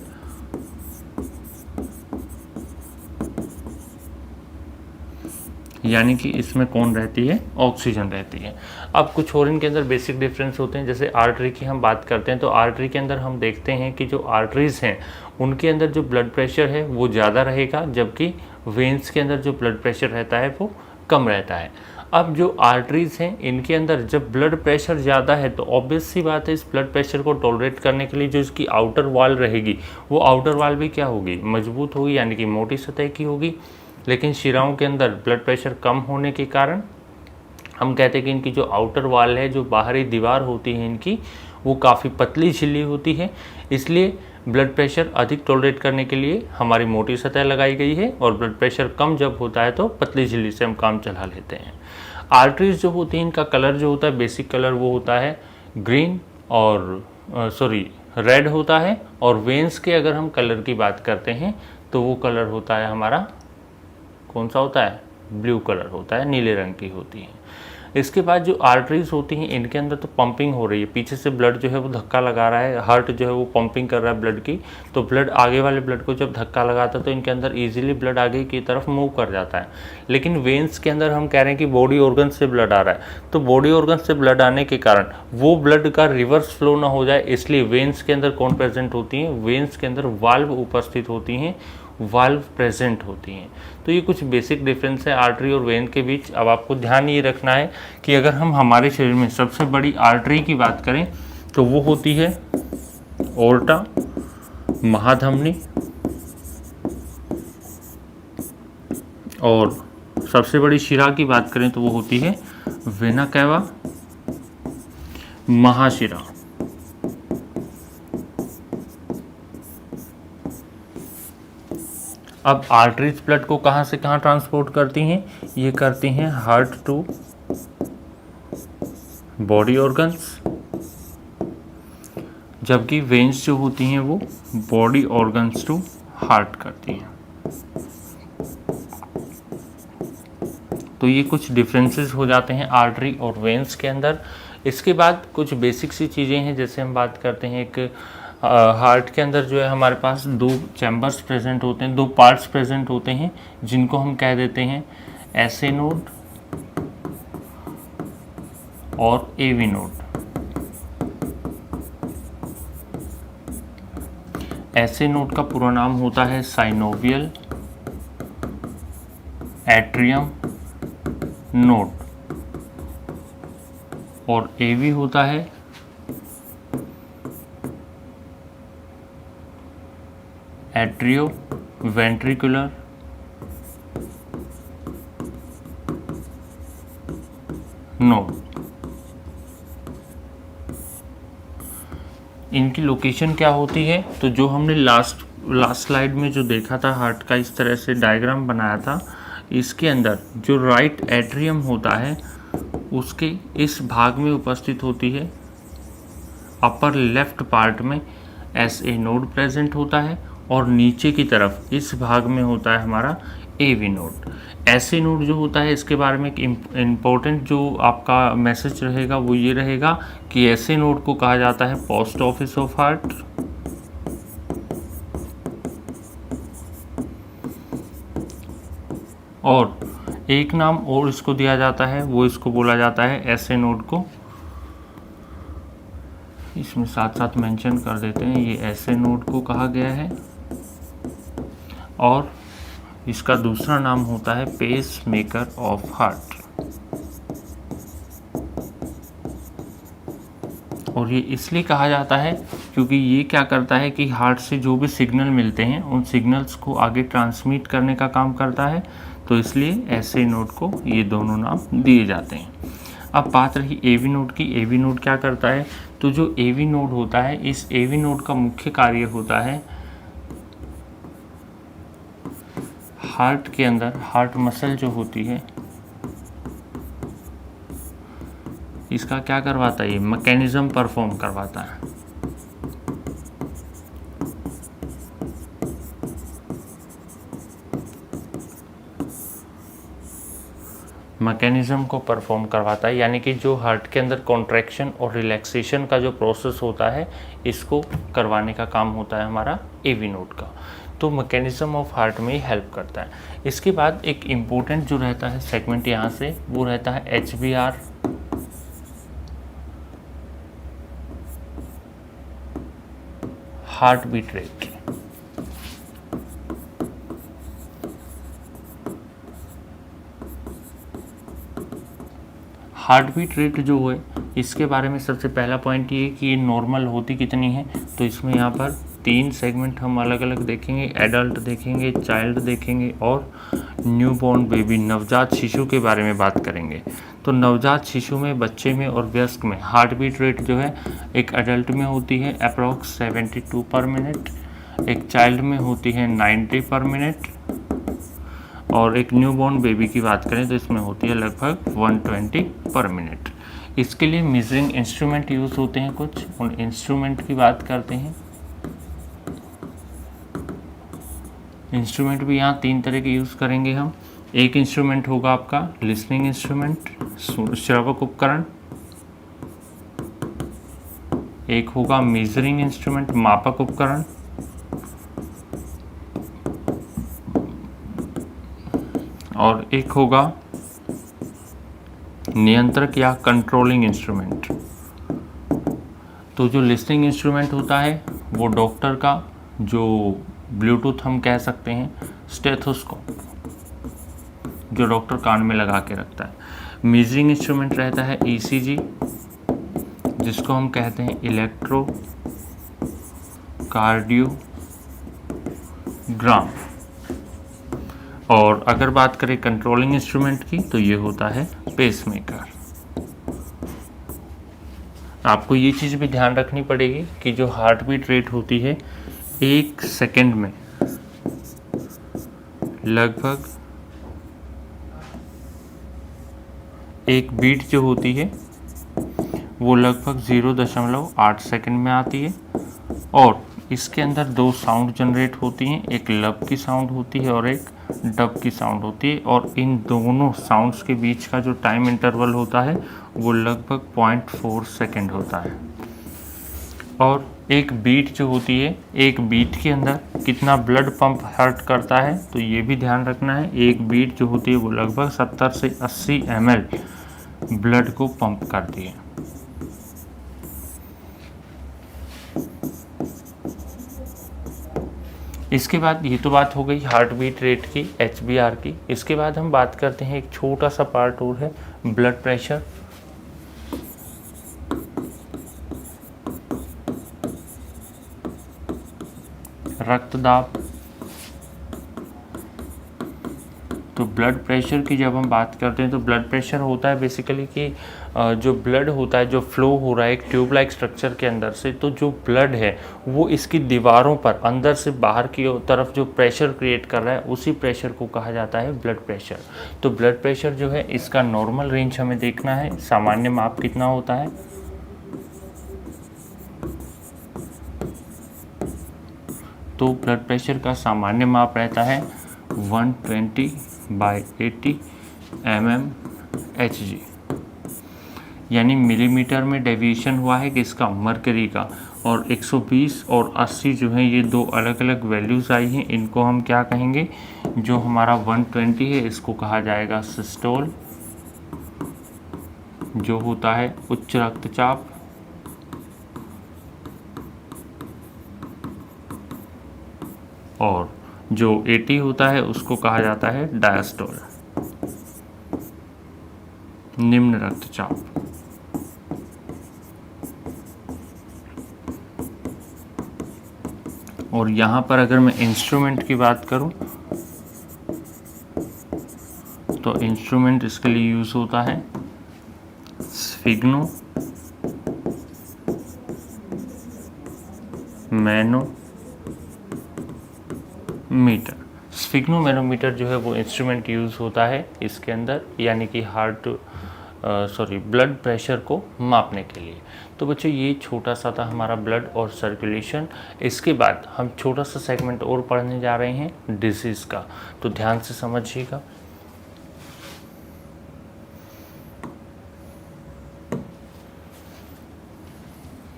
यानी कि इसमें कौन रहती है, ऑक्सीजन रहती है। अब कुछ और इनके अंदर बेसिक डिफरेंस होते हैं। जैसे आर्टरी की हम बात करते हैं तो आर्टरी के अंदर हम देखते हैं कि जो आर्टरीज हैं उनके अंदर जो ब्लड प्रेशर है वो ज़्यादा रहेगा, जबकि वेन्स के अंदर जो ब्लड प्रेशर रहता है वो कम रहता है। अब जो आर्टरीज हैं इनके अंदर जब ब्लड प्रेशर ज़्यादा है तो ऑब्वियस सी बात है, इस ब्लड प्रेशर को टॉलरेट करने के लिए जो इसकी आउटर वॉल रहेगी वो आउटर वॉल भी क्या होगी, मजबूत होगी, यानी कि मोटी सतह की होगी। लेकिन शिराओं के अंदर ब्लड प्रेशर कम होने के कारण हम कहते हैं कि इनकी जो आउटर वॉल है, जो बाहरी दीवार होती है इनकी, वो काफ़ी पतली झिल्ली होती है। इसलिए ब्लड प्रेशर अधिक टॉलरेट करने के लिए हमारी मोटी सतह लगाई गई है, और ब्लड प्रेशर कम जब होता है तो पतली झिल्ली से हम काम चला लेते हैं। आर्टरीज जो होती हैं इनका कलर जो होता है, बेसिक कलर वो होता है ग्रीन और रेड होता है। और वेन्स के अगर हम कलर की बात करते हैं तो वो कलर होता है हमारा कौन सा होता है, ब्लू कलर होता है, नीले रंग की होती है। इसके बाद जो आर्टरीज होती हैं इनके अंदर तो पंपिंग हो रही है, पीछे से ब्लड जो है वो धक्का लगा रहा है, हार्ट जो है वो पंपिंग कर रहा है ब्लड की, तो ब्लड आगे वाले ब्लड को जब धक्का लगाता है तो इनके अंदर इजीली ब्लड आगे की तरफ मूव कर जाता है। लेकिन वेन्स के अंदर हम कह रहे हैं कि बॉडी ऑर्गन से ब्लड आ रहा है, तो बॉडी ऑर्गन से ब्लड आने के कारण वो ब्लड का रिवर्स फ्लो ना हो जाए, इसलिए वेन्स के अंदर कौन प्रेजेंट होती हैं, वेन्स के अंदर वाल्व उपस्थित होती हैं, वाल्व प्रेजेंट होती हैं। तो ये कुछ बेसिक डिफरेंस है आर्टरी और वेन के बीच। अब आपको ध्यान ये रखना है कि अगर हम हमारे शरीर में सबसे बड़ी आर्टरी की बात करें तो वो होती है ओर्टा, महाधमनी, और सबसे बड़ी शिरा की बात करें तो वो होती है वेना कैवा, महाशिरा। अब आर्टरीज ब्लड को कहाँ से कहाँ ट्रांसपोर्ट करती हैं, ये करती हैं हार्ट टू बॉडी ऑर्गन्स, जबकि वेन्स जो होती हैं वो बॉडी ऑर्गन्स टू हार्ट करती हैं। तो ये कुछ डिफरेंसेस हो जाते हैं आर्टरी और वेन्स के अंदर। इसके बाद कुछ बेसिक सी चीज़ें हैं, जैसे हम बात करते हैं एक हार्ट के अंदर जो है हमारे पास दो चैम्बर्स प्रेजेंट होते हैं, दो पार्ट्स प्रेजेंट होते हैं, जिनको हम कह देते हैं एसए नोड और एवी नोड। एसए नोड का पूरा नाम होता है साइनोवियल एट्रियम नोड, और एवी होता है एट्रियो वेंट्रिकुलर नोड। इनकी लोकेशन क्या होती है, तो जो हमने लास्ट स्लाइड में जो देखा था हार्ट का, इस तरह से डायग्राम बनाया था, इसके अंदर जो राइट एट्रियम होता है उसके इस भाग में उपस्थित होती है, अपर लेफ्ट पार्ट में एसए नोड प्रेजेंट होता है, और नीचे की तरफ इस भाग में होता है हमारा एवी नोड। एसए नोड जो होता है इसके बारे में एक इम्पोर्टेंट जो आपका मैसेज रहेगा वो ये रहेगा कि एसए नोड को कहा जाता है पोस्ट ऑफिस ऑफ हार्ट, और एक नाम और इसको दिया जाता है, वो इसको बोला जाता है एसए नोड को, इसमें साथ साथ मेंशन कर देते हैं, ये एसए नोड को कहा गया है। और इसका दूसरा नाम होता है पेस मेकर ऑफ हार्ट। और ये इसलिए कहा जाता है क्योंकि ये क्या करता है कि हार्ट से जो भी सिग्नल मिलते हैं उन सिग्नल्स को आगे ट्रांसमिट करने का काम करता है, तो इसलिए एसए नोड को ये दोनों नाम दिए जाते हैं। अब बात रही एवी नोड की। एवी नोड क्या करता है, तो जो एवी नोड होता है, इस एवी नोड का मुख्य कार्य होता है हार्ट के अंदर हार्ट मसल जो होती है इसका क्या करवाता है, ये मैकेनिज्म परफॉर्म करवाता है। मैकेनिज्म को परफॉर्म करवाता है, यानी कि जो हार्ट के अंदर कॉन्ट्रैक्शन और रिलैक्सेशन का जो प्रोसेस होता है इसको करवाने का काम होता है हमारा एवी नोड का। तो मैकेनिज्म ऑफ हार्ट में ही हेल्प करता है। इसके बाद एक इम्पोर्टेंट जो रहता है सेगमेंट यहाँ से, वो रहता है HBR, heart beat rate. Heart beat rate जो है इसके बारे में सबसे पहला पॉइंट ये कि ये नॉर्मल होती कितनी है, तो इसमें यहाँ पर 3 सेगमेंट हम अलग अलग देखेंगे, एडल्ट देखेंगे, चाइल्ड देखेंगे और न्यूबॉर्न बेबी, नवजात शिशु के बारे में बात करेंगे। तो नवजात शिशु में, बच्चे में और वयस्क में हार्ट बीट रेट जो है एक एडल्ट में होती है अप्रॉक्स 72 पर मिनट, एक चाइल्ड में होती है 90 पर मिनट, और एक न्यूबॉर्न बेबी की बात करें तो इसमें होती है लगभग 120 पर मिनट। इसके लिए मेजरिंग इंस्ट्रूमेंट यूज़ होते हैं कुछ, उन इंस्ट्रूमेंट की बात करते हैं। इंस्ट्रूमेंट भी यहाँ 3 तरह के यूज़ करेंगे हम। एक इंस्ट्रूमेंट होगा आपका लिसनिंग इंस्ट्रूमेंट, श्रवक उपकरण। एक होगा मेजरिंग इंस्ट्रूमेंट, मापक उपकरण। और एक होगा नियंत्रक या कंट्रोलिंग इंस्ट्रूमेंट। तो जो लिसनिंग इंस्ट्रूमेंट होता है वो डॉक्टर का जो ब्लूटूथ हम कह सकते हैं, स्टेथोस्कोप, जो डॉक्टर कान में लगा के रखता है। मेजरिंग इंस्ट्रूमेंट रहता है ECG, जिसको हम कहते हैं इलेक्ट्रो कार्डियोग्राम। और अगर बात करें कंट्रोलिंग इंस्ट्रूमेंट की तो ये होता है पेसमेकर। आपको ये चीज़ भी ध्यान रखनी पड़ेगी कि जो हार्ट बीट रेट होती है 1 सेकंड में लगभग एक बीट जो होती है वो लगभग 0.8 सेकंड में आती है। और इसके अंदर 2 साउंड जनरेट होती हैं, एक लब की साउंड होती है और एक डब की साउंड होती है। और इन दोनों साउंड्स के बीच का जो टाइम इंटरवल होता है वो लगभग 0.4 सेकंड होता है। और एक बीट जो होती है, एक बीट के अंदर कितना ब्लड पंप हार्ट करता है, तो ये भी ध्यान रखना है। एक बीट जो होती है वो लगभग 70 से 80 ml ब्लड को पंप करती है। इसके बाद ये तो बात हो गई हार्ट बीट रेट की, HBR की। इसके बाद हम बात करते हैं, एक छोटा सा पार्ट और है, ब्लड प्रेशर। रक्तदाब। तो ब्लड प्रेशर की जब हम बात करते हैं तो ब्लड प्रेशर होता है बेसिकली कि जो ब्लड होता है, जो फ्लो हो रहा है एक ट्यूब लाइक स्ट्रक्चर के अंदर से, तो जो ब्लड है वो इसकी दीवारों पर अंदर से बाहर की तरफ जो प्रेशर क्रिएट कर रहा है उसी प्रेशर को कहा जाता है ब्लड प्रेशर। तो ब्लड प्रेशर जो है इसका नॉर्मल रेंज हमें देखना है, सामान्य माप कितना होता है। तो ब्लड प्रेशर का सामान्य माप रहता है 120/80 mmHg, यानी मिलीमीटर में डेविएशन हुआ है किसका, मरकरी का। और 120 और 80 जो है ये दो अलग अलग वैल्यूज़ आई हैं, इनको हम क्या कहेंगे, जो हमारा 120 है इसको कहा जाएगा सिस्टोल, जो होता है उच्च रक्तचाप, और जो 80 होता है उसको कहा जाता है डायस्टोल, निम्न रक्तचाप। और यहाँ पर अगर मैं इंस्ट्रूमेंट की बात करूँ तो इंस्ट्रूमेंट इसके लिए यूज़ होता है स्फिग्नो मैनोमीटर। स्फिग्नोमैनोमीटर जो है वो इंस्ट्रूमेंट यूज़ होता है इसके अंदर, यानी कि ब्लड प्रेशर को मापने के लिए। तो बच्चों ये छोटा सा था हमारा ब्लड और सर्कुलेशन। इसके बाद हम छोटा सा सेगमेंट और पढ़ने जा रहे हैं डिसीज़ का, तो ध्यान से समझिएगा।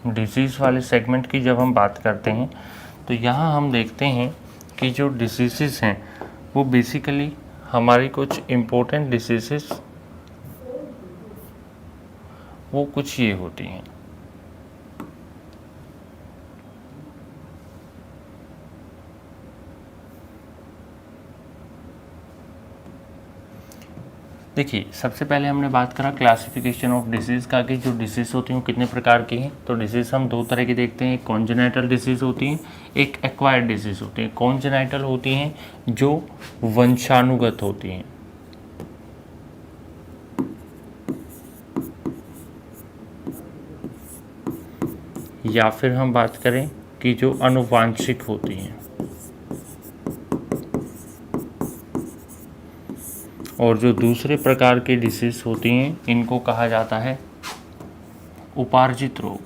डिसीज़ वाले सेगमेंट की जब हम बात करते हैं तो यहाँ हम देखते हैं कि जो डिसीज़ हैं वो बेसिकली हमारी कुछ इम्पोर्टेंट डिसीज़ वो कुछ ये होती हैं। देखिए, सबसे पहले हमने बात करा क्लासिफिकेशन ऑफ डिसीज़ का, कि जो डिसीज़ होती हैं वो कितने प्रकार की हैं। तो डिसीज़ हम दो तरह की देखते हैं, एक कॉन्जेनाइटल डिसीज़ होती हैं, एक एक्वायर्ड डिसीज़ होती हैं। कॉन्जेनाइटल होती हैं जो वंशानुगत होती हैं, या फिर हम बात करें कि जो आनुवांशिक होती हैं। और जो दूसरे प्रकार के डिसीज़ होती हैं इनको कहा जाता है उपार्जित रोग।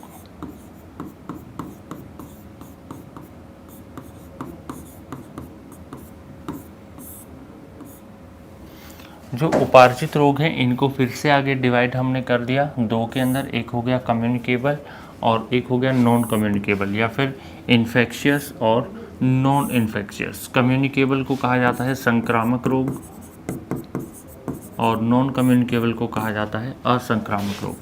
जो उपार्जित रोग हैं इनको फिर से आगे डिवाइड हमने कर दिया दो के अंदर, एक हो गया कम्युनिकेबल और एक हो गया नॉन कम्युनिकेबल, या फिर इन्फेक्शियस और नॉन इन्फेक्शियस। कम्युनिकेबल को कहा जाता है संक्रामक रोग और नॉन कम्युनिकेबल को कहा जाता है असंक्रामक रोग।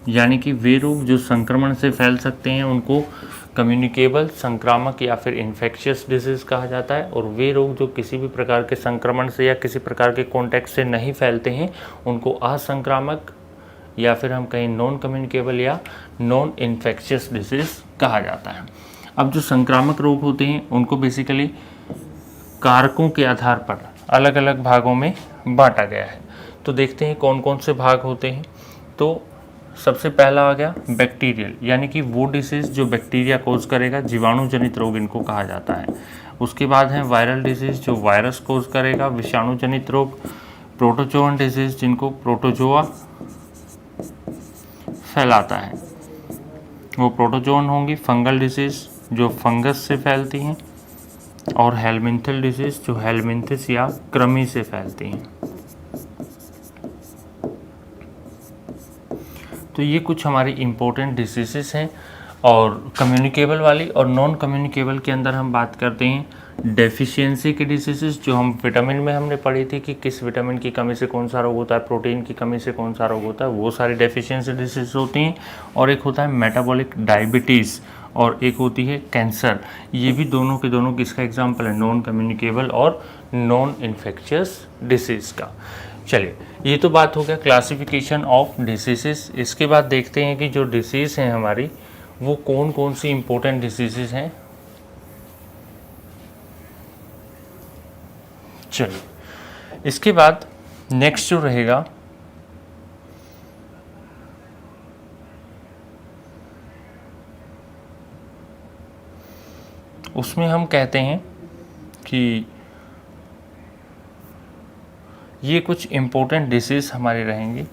यानी कि वे रोग जो संक्रमण से फैल सकते हैं उनको कम्युनिकेबल, संक्रामक या फिर इन्फेक्शियस डिजीज कहा जाता है, और वे रोग जो किसी भी प्रकार के संक्रमण से या किसी प्रकार के कॉन्टैक्ट से नहीं फैलते हैं उनको असंक्रामक या फिर हम कहें नॉन कम्युनिकेबल या नॉन इन्फेक्शियस डिजीज कहा जाता है। अब जो संक्रामक रोग होते हैं उनको बेसिकली कारकों के आधार पर अलग अलग भागों में बांटा गया है। तो देखते हैं कौन कौन से भाग होते हैं। तो सबसे पहला आ गया बैक्टीरियल, यानी कि वो डिसीज़ जो बैक्टीरिया कोज करेगा, जीवाणु जनित रोग इनको कहा जाता है। उसके बाद है वायरल डिसीज़ जो वायरस कोज करेगा, विषाणु जनित रोग। प्रोटोजोअन डिसीज़ जिनको प्रोटोजोआ फैलाता है वो प्रोटोजोअन होंगी। फंगल डिसीज़ जो फंगस से फैलती हैं, और हेलमिंथल डिसीज़ जो हेलमिंथिस या कृमि से फैलती हैं। तो ये कुछ हमारी इम्पोर्टेंट डिसीज़ेस हैं। और कम्युनिकेबल वाली और नॉन कम्युनिकेबल के अंदर हम बात करते हैं डेफिशिएंसी की डिसीज़ेस, जो हम विटामिन में हमने पढ़ी थी कि किस विटामिन की कमी से कौन सा रोग होता है, प्रोटीन की कमी से कौन सा रोग होता है, वो सारी डेफिशिएंसी डिसीज़ होती हैं। और एक होता है मेटाबॉलिक डायबिटीज़ और एक होती है कैंसर। ये भी दोनों के दोनों किसका एग्जाम्पल है, नॉन कम्युनिकेबल और नॉन इन्फेक्शियस डिसीज़ का। चलिए, ये तो बात हो गया क्लासिफिकेशन ऑफ डिसीज़ेस। इसके बाद देखते हैं कि जो डिसीज़ हैं हमारी वो कौन कौन सी इम्पोर्टेंट डिसीज़ेस हैं। चलिए, इसके बाद नेक्स्ट जो रहेगा उसमें हम कहते हैं कि ये कुछ इम्पोर्टेंट डिसीज़ हमारे रहेंगे।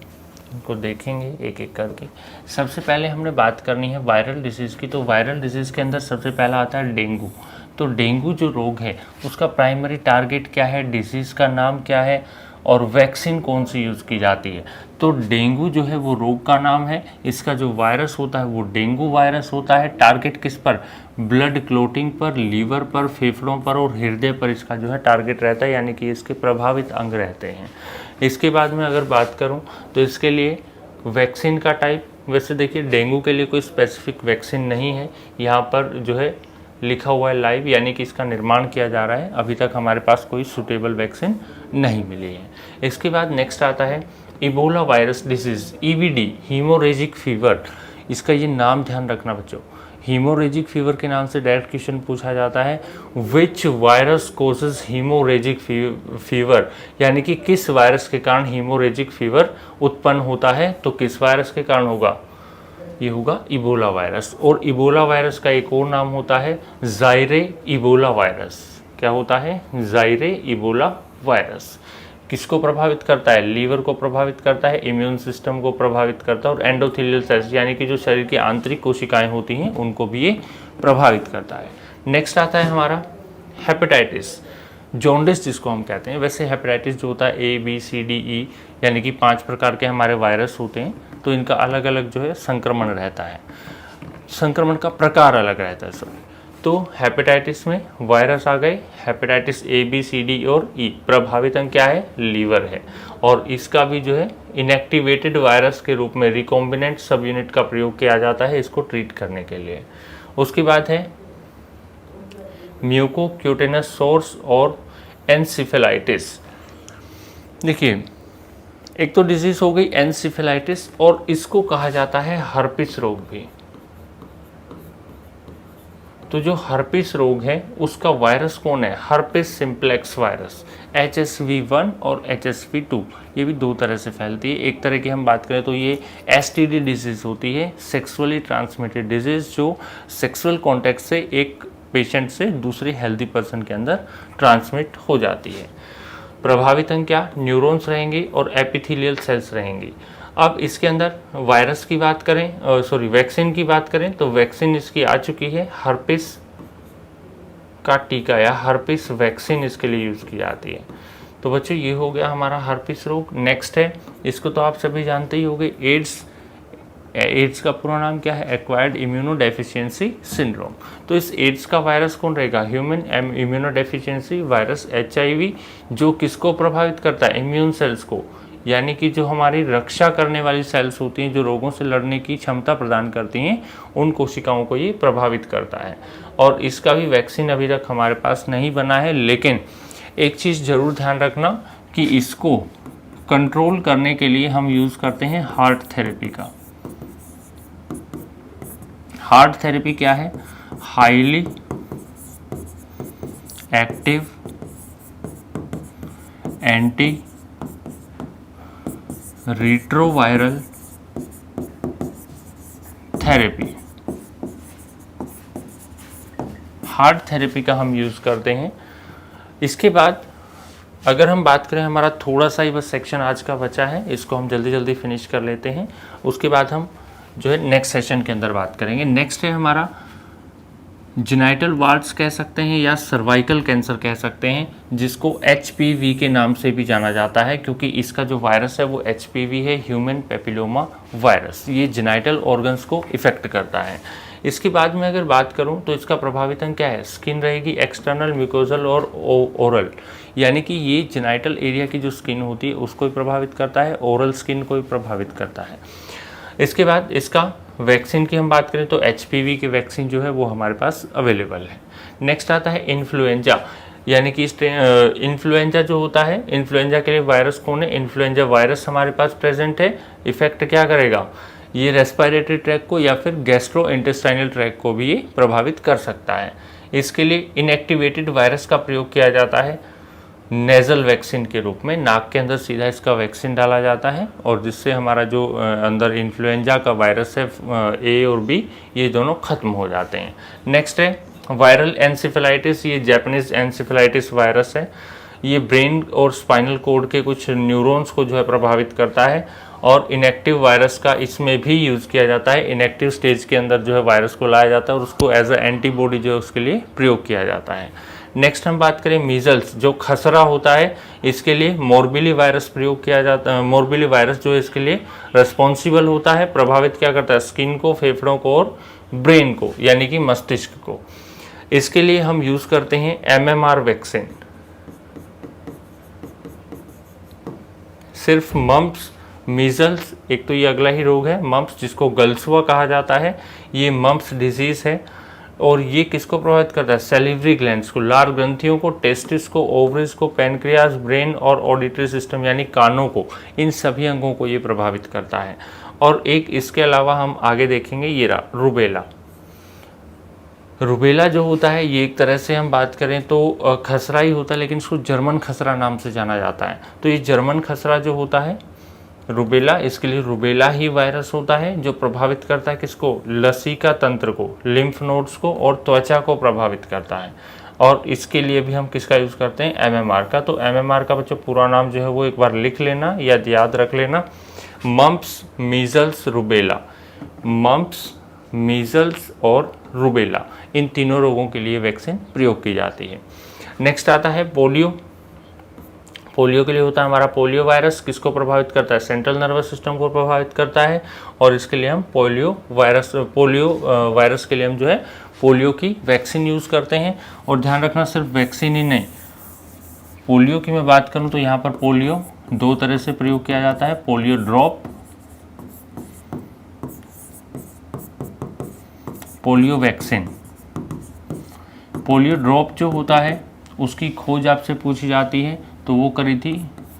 इनको देखेंगे एक एक करके। सबसे पहले हमने बात करनी है वायरल डिजीज़ की। तो वायरल डिजीज़ के अंदर सबसे पहला आता है डेंगू। तो डेंगू जो रोग है उसका प्राइमरी टारगेट क्या है, डिजीज़ का नाम क्या है और वैक्सीन कौन सी यूज़ की जाती है। तो डेंगू जो है वो रोग का नाम है, इसका जो वायरस होता है वो डेंगू वायरस होता है। टारगेट किस पर, ब्लड क्लोटिंग पर, लीवर पर, फेफड़ों पर और हृदय पर इसका जो है टारगेट रहता है, यानी कि इसके प्रभावित अंग रहते हैं। इसके बाद में अगर बात करूं तो इसके लिए वैक्सीन का टाइप, वैसे देखिए डेंगू के लिए कोई स्पेसिफिक वैक्सीन नहीं है, यहाँ पर जो है लिखा हुआ है लाइव, यानी कि इसका निर्माण किया जा रहा है। अभी तक हमारे पास कोई सूटेबल वैक्सीन नहीं मिली है। इसके बाद नेक्स्ट आता है Ebola virus disease, EVD, hemorrhagic fever. इसका ये नाम ध्यान रखना बच्चों, हीमोरेजिक फीवर के नाम से डायरेक्ट क्वेश्चन पूछा जाता है। विच वायरस कोजेज हीमोरेजिक फीवर, यानी कि किस वायरस के कारण हीमोरेजिक फीवर उत्पन्न होता है। तो किस वायरस के कारण होगा, ये होगा इबोला वायरस। और इबोला वायरस का एक और नाम होता है जायरे इबोला वायरस। क्या होता है, जायरे इबोला वायरस। किसको प्रभावित करता है, लीवर को प्रभावित करता है, इम्यून सिस्टम को प्रभावित करता है और एंडोथेलियल सेल्स यानी कि जो शरीर की आंतरिक कोशिकाएं होती हैं उनको भी ये प्रभावित करता है। नेक्स्ट आता है हमारा हेपेटाइटिस, जॉन्डिस जिसको हम कहते हैं। वैसे हेपेटाइटिस जो होता है ABCDE यानी कि 5 प्रकार के हमारे वायरस होते हैं, तो इनका अलग अलग जो है संक्रमण रहता है, संक्रमण का प्रकार अलग रहता है सब। तो हेपेटाइटिस में वायरस आ गए, हेपेटाइटिस ABCD और E। प्रभावित अंग क्या है, लीवर है। और इसका भी जो है इनएक्टिवेटेड वायरस के रूप में रिकॉम्बिनेंट सब यूनिट का प्रयोग किया जाता है इसको ट्रीट करने के लिए। उसके बाद है म्यूकोक्यूटेनस सोर्स और एनसिफेलाइटिस। देखिए एक तो डिजीज हो गई एनसिफेलाइटिस और इसको कहा जाता है हर्पिस रोग भी। तो जो हर्पिस रोग है उसका वायरस कौन है, हर्पिस सिम्प्लेक्स वायरस, HSV1 और HSV2। ये भी 2 तरह से फैलती है। एक तरह की हम बात करें तो ये STD डिजीज होती है, सेक्सुअली ट्रांसमिटेड डिजीज, जो सेक्सुअल कॉन्टैक्ट से एक पेशेंट से दूसरे हेल्दी पर्सन के अंदर ट्रांसमिट हो जाती है। प्रभावित अंग क्या, न्यूरॉन्स रहेंगे और एपिथेलियल सेल्स रहेंगी। अब इसके अंदर वायरस की बात करें, वैक्सीन की बात करें तो वैक्सीन इसकी आ चुकी है, हर्पिस का टीका या हर्पिस वैक्सीन इसके लिए यूज़ की जाती है। तो बच्चों ये हो गया हमारा हर्पिस रोग। नेक्स्ट है, इसको तो आप सभी जानते ही होंगे, एड्स। एड्स का पूरा नाम क्या है, एक्वायर्ड इम्यूनोडेफिशिएंसी सिंड्रोम। तो इस एड्स का वायरस कौन रहेगा, ह्यूमन इम्यूनोडेफिशिएंसी वायरस HIV, जो किसको प्रभावित करता है, इम्यून सेल्स को, यानी कि जो हमारी रक्षा करने वाली सेल्स होती हैं, जो रोगों से लड़ने की क्षमता प्रदान करती हैं, उन कोशिकाओं को ये प्रभावित करता है। और इसका भी वैक्सीन अभी तक हमारे पास नहीं बना है, लेकिन एक चीज़ ज़रूर ध्यान रखना कि इसको कंट्रोल करने के लिए हम यूज़ करते हैं हार्ट थेरेपी का। हार्ट थेरेपी क्या है, highly active anti retroviral therapy, heart therapy का हम यूज़ करते हैं। इसके बाद अगर हम बात करें, हमारा थोड़ा सा ही बस सेक्शन आज का बचा है, इसको हम जल्दी जल्दी फिनिश कर लेते हैं। उसके बाद हम जो है नेक्स्ट सेशन के अंदर बात करेंगे। नेक्स्ट है हमारा जेनाइटल वार्ड्स कह सकते हैं या सर्वाइकल कैंसर कह सकते हैं, जिसको HPV के नाम से भी जाना जाता है, क्योंकि इसका जो वायरस है वो HPV है, ह्यूमन पेपिलोमा वायरस। ये जेनाइटल ऑर्गन्स को इफेक्ट करता है। इसके बाद में अगर बात करूं तो इसका प्रभावित अंग क्या है, स्किन रहेगी, एक्सटर्नल म्यूकोजल और ओरल, यानी कि ये जेनाइटल एरिया की जो स्किन होती है उसको भी प्रभावित करता है, ओरल स्किन को भी प्रभावित करता है। इसके बाद इसका वैक्सीन की हम बात करें तो HPV की वैक्सीन जो है वो हमारे पास अवेलेबल है। नेक्स्ट आता है इन्फ्लुएंजा, यानी कि इन्फ्लुएंजा जो होता है, इन्फ्लुएंजा के लिए वायरस कौन है, इन्फ्लुएंजा वायरस हमारे पास प्रेजेंट है। इफेक्ट क्या करेगा, ये रेस्पिरेटरी ट्रैक को या फिर गैस्ट्रो इंटेस्टाइनल ट्रैक को भी ये प्रभावित कर सकता है। इसके लिए इनएक्टिवेटेड वायरस का प्रयोग किया जाता है नेज़ल वैक्सीन के रूप में, नाक के अंदर सीधा इसका वैक्सीन डाला जाता है और जिससे हमारा जो अंदर इन्फ्लुएंजा का वायरस है A और B, ये दोनों खत्म हो जाते हैं। नेक्स्ट है वायरल एनसिफेलाइटिस, ये जैपनीज एनसिफेलाइटिस वायरस है। ये ब्रेन और स्पाइनल कोड के कुछ न्यूरॉन्स को जो है प्रभावित करता है और इनएक्टिव वायरस का इसमें भी यूज़ किया जाता है। इनएक्टिव स्टेज के अंदर जो है वायरस को लाया जाता है और उसको एज अ एंटीबॉडी जो है उसके लिए प्रयोग किया जाता है। नेक्स्ट हम बात करें मीजल्स, जो खसरा होता है, इसके लिए मोरबिली वायरस प्रयोग किया जाता है। मोरबिली वायरस जो है इसके लिए रिस्पॉन्सिबल होता है, प्रभावित क्या करता है, स्किन को, फेफड़ों को और ब्रेन को, यानी कि मस्तिष्क को। इसके लिए हम यूज़ करते हैं MMR वैक्सीन। सिर्फ मम्प्स, मीजल्स, एक तो ये अगला ही रोग है मम्प्स, जिसको गलसुआ कहा जाता है, ये मम्प्स डिजीज़ है। और ये किसको प्रभावित करता है, सेलिवरी ग्लैंड्स को, लार ग्रंथियों को, टेस्टिस को, ओवरीज को, पैनक्रियाज, ब्रेन और ऑडिटरी सिस्टम यानी कानों को, इन सभी अंगों को ये प्रभावित करता है। और एक इसके अलावा हम आगे देखेंगे ये रहा रुबेला। रुबेला जो होता है ये एक तरह से हम बात करें तो खसरा ही होता है, लेकिन इसको जर्मन खसरा नाम से जाना जाता है। तो ये जर्मन खसरा जो होता है रुबेला, इसके लिए रुबेला ही वायरस होता है जो प्रभावित करता है किसको, लसिका तंत्र को, लिम्फ नोड्स को और त्वचा को प्रभावित करता है। और इसके लिए भी हम किसका यूज़ करते हैं, MMR का। तो MMR का बच्चों पूरा नाम जो है वो एक बार लिख लेना या याद रख लेना, mumps, measles, rubella. Mumps, measles और रुबेला, इन तीनों रोगों के लिए वैक्सीन प्रयोग की जाती है। नेक्स्ट आता है पोलियो। पोलियो के लिए होता है हमारा पोलियो वायरस, किसको प्रभावित करता है, सेंट्रल नर्वस सिस्टम को प्रभावित करता है। और इसके लिए हम पोलियो वायरस के लिए हम जो है पोलियो की वैक्सीन यूज़ करते हैं। और ध्यान रखना सिर्फ वैक्सीन ही नहीं, पोलियो की मैं बात करूं तो यहाँ पर पोलियो दो तरह से प्रयोग किया जाता है, polio drop, polio vaccine. Polio drop जो होता है उसकी खोज आपसे पूछी जाती है तो वो करी थी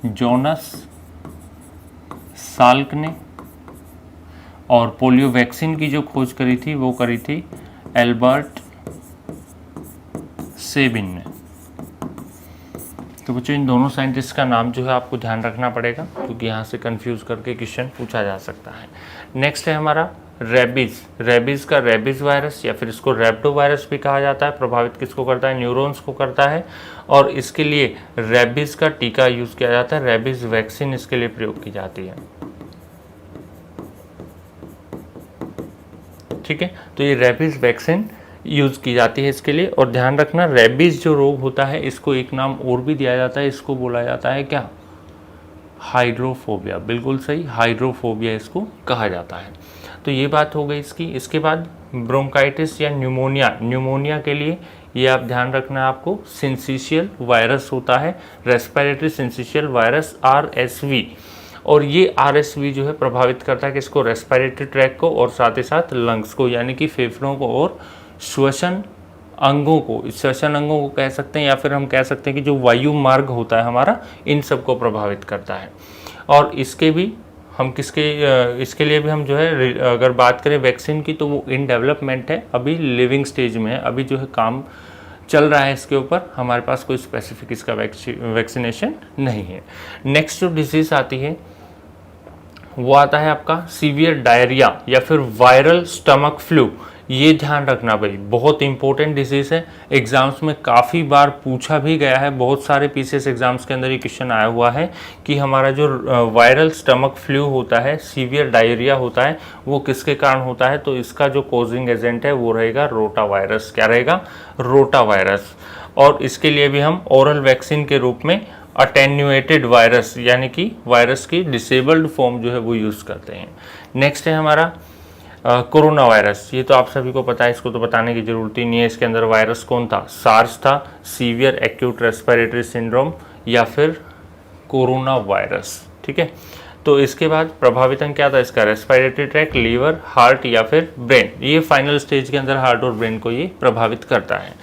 जोनस साल्क ने। और पोलियो वैक्सीन की जो खोज करी थी वो करी थी एल्बर्ट सेबिन ने। तो बच्चों इन दोनों साइंटिस्ट का नाम जो है आपको ध्यान रखना पड़ेगा, क्योंकि यहाँ से कंफ्यूज करके क्वेश्चन पूछा जा सकता है। नेक्स्ट है हमारा रेबीज। रेबीज का रेबीज वायरस या फिर इसको रेप्टो वायरस भी कहा जाता है, प्रभावित किसको करता है, न्यूरॉन्स को करता है। और इसके लिए रेबीज का टीका यूज किया जाता है, रेबीज वैक्सीन इसके लिए प्रयोग की जाती है। ठीक है, तो ये रेबीज वैक्सीन यूज की जाती है इसके लिए। और ध्यान रखना रेबीज जो रोग होता है इसको एक नाम और भी दिया जाता है, इसको बोला जाता है क्या, हाइड्रोफोबिया। बिल्कुल सही, हाइड्रोफोबिया इसको कहा जाता है। तो ये बात हो गई इसकी। इसके बाद ब्रोंकाइटिस या न्यूमोनिया, न्यूमोनिया के लिए ये आप ध्यान रखना, आपको सिंसिशियल वायरस होता है, रेस्पिरेटरी सिंसिशियल वायरस RSV। और ये RSV जो है प्रभावित करता है किसको, रेस्पिरेटरी ट्रैक को और साथ ही साथ लंग्स को, यानी कि फेफड़ों को और श्वसन अंगों को, श्वसन अंगों को कह सकते हैं, या फिर हम कह सकते हैं कि जो वायु मार्ग होता है हमारा, इन सबको प्रभावित करता है। और इसके भी हम इसके लिए भी हम जो है अगर बात करें वैक्सीन की तो वो इन डेवलपमेंट है, अभी लिविंग स्टेज में है, अभी जो है काम चल रहा है इसके ऊपर, हमारे पास कोई स्पेसिफिक इसका वैक्सीनेशन नहीं है। नेक्स्ट जो डिजीज़ आती है वो आता है आपका सीवियर डायरिया या फिर वायरल स्टमक फ्लू। ये ध्यान रखना भाई, बहुत इंपॉर्टेंट डिजीज़ है, एग्जाम्स में काफ़ी बार पूछा भी गया है, बहुत सारे पीसीएस एग्जाम्स के अंदर ये क्वेश्चन आया हुआ है कि हमारा जो वायरल स्टमक फ्लू होता है, सीवियर डायरिया होता है, वो किसके कारण होता है। तो इसका जो कॉजिंग एजेंट है वो रहेगा रोटा वायरस। क्या रहेगा, रोटा वायरस। और इसके लिए भी हम ओरल वैक्सीन के रूप में अटेन्यूएटेड वायरस यानी कि वायरस की डिसेबल्ड फॉर्म जो है वो यूज़ करते हैं। नेक्स्ट है हमारा कोरोना वायरस। ये तो आप सभी को पता है, इसको तो बताने की ज़रूरत ही नहीं है। इसके अंदर वायरस कौन था, सार्स था, सीवियर एक्यूट रेस्पिरेटरी सिंड्रोम या फिर कोरोना वायरस। ठीक है, तो इसके बाद प्रभावित अंग क्या था इसका, रेस्पिरेटरी ट्रैक, लीवर, हार्ट या फिर ब्रेन। ये फाइनल स्टेज के अंदर हार्ट और ब्रेन को ये प्रभावित करता है।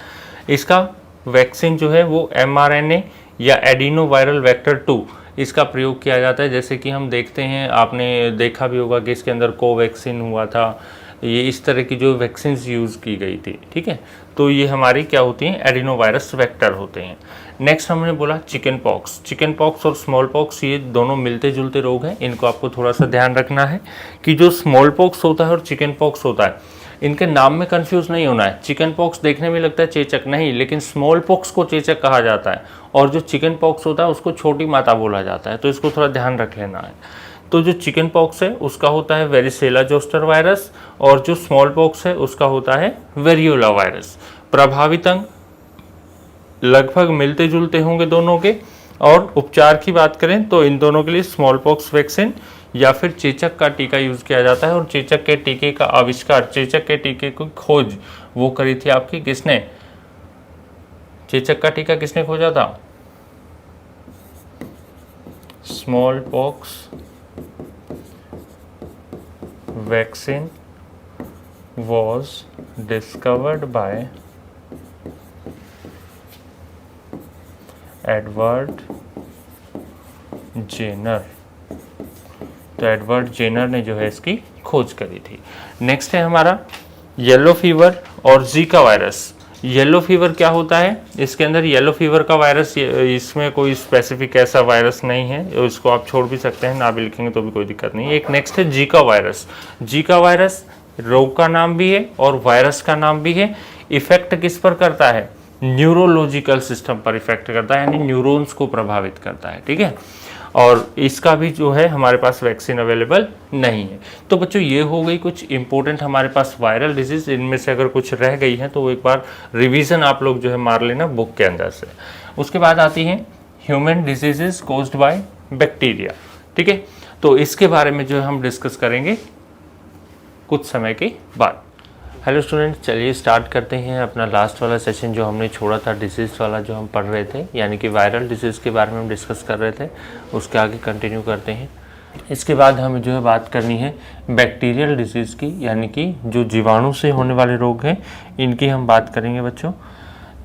इसका वैक्सीन जो है वो mRNA या एडिनो वायरल वेक्टर 2 इसका प्रयोग किया जाता है। जैसे कि हम देखते हैं, आपने देखा भी होगा कि इसके अंदर कोवैक्सीन हुआ था, ये इस तरह की जो वैक्सीन यूज़ की गई थी। ठीक है, तो ये हमारी क्या होती हैं, एडिनो वायरस वेक्टर होते हैं। नेक्स्ट हमने बोला चिकन पॉक्स। चिकन पॉक्स और स्मॉल पॉक्स ये दोनों मिलते जुलते रोग हैं, इनको आपको थोड़ा सा ध्यान रखना है कि जो स्मॉल पॉक्स होता है और चिकन पॉक्स होता है, इनके नाम में कंफ्यूज नहीं होना है। चिकन पॉक्स देखने में लगता है चेचक, नहीं, लेकिन स्मॉल पॉक्स को चेचक कहा जाता है और जो चिकन पॉक्स होता है उसको छोटी माता बोला जाता है, तो इसको थोड़ा ध्यान रख लेना है। तो जो चिकन पॉक्स है उसका होता है वेरिसेला जोस्टर वायरस, और जो स्मॉल पॉक्स है उसका होता है वेरियोला वायरस। प्रभावित अंग लगभग मिलते जुलते होंगे दोनों के। और उपचार की बात करें तो इन दोनों के लिए स्मॉल पॉक्स वैक्सीन या फिर चेचक का टीका यूज किया जाता है। और चेचक के टीके का आविष्कार, चेचक के टीके की खोज वो करी थी आपकी किसने? चेचक का टीका किसने खोजा था? Small pox vaccine was discovered by Edward Jenner. तो एडवर्ड जेनर ने जो है इसकी खोज करी थी। नेक्स्ट है हमारा येलो फीवर और जीका वायरस। येलो फीवर क्या होता है? इसके अंदर येलो फीवर का वायरस, इसमें कोई स्पेसिफिक ऐसा वायरस नहीं है, इसको आप छोड़ भी सकते हैं, ना भी लिखेंगे तो भी कोई दिक्कत नहीं है। एक नेक्स्ट है जीका वायरस। जीका वायरस रोग का नाम भी है और वायरस का नाम भी है। इफेक्ट किस पर करता है? न्यूरोलॉजिकल सिस्टम पर इफेक्ट करता है, यानी न्यूरॉन्स को प्रभावित करता है। ठीक है, और इसका भी जो है हमारे पास वैक्सीन अवेलेबल नहीं है। तो बच्चों ये हो गई कुछ इंपॉर्टेंट हमारे पास वायरल डिजीज। इनमें से अगर कुछ रह गई है तो एक बार रिवीजन आप लोग जो है मार लेना बुक के अंदर से। उसके बाद आती हैं human diseases caused by bacteria. ठीक है, तो इसके बारे में जो है हम डिस्कस करेंगे कुछ समय के बाद। हेलो स्टूडेंट, चलिए स्टार्ट करते हैं अपना लास्ट वाला सेशन जो हमने छोड़ा था, डिसीज़ वाला जो हम पढ़ रहे थे, यानी कि वायरल डिसीज़ के बारे में हम डिस्कस कर रहे थे, उसके आगे कंटिन्यू करते हैं। इसके बाद हमें जो है बात करनी है बैक्टीरियल डिसीज़ की, यानी कि जो जीवाणु से होने वाले रोग हैं इनकी हम बात करेंगे बच्चों।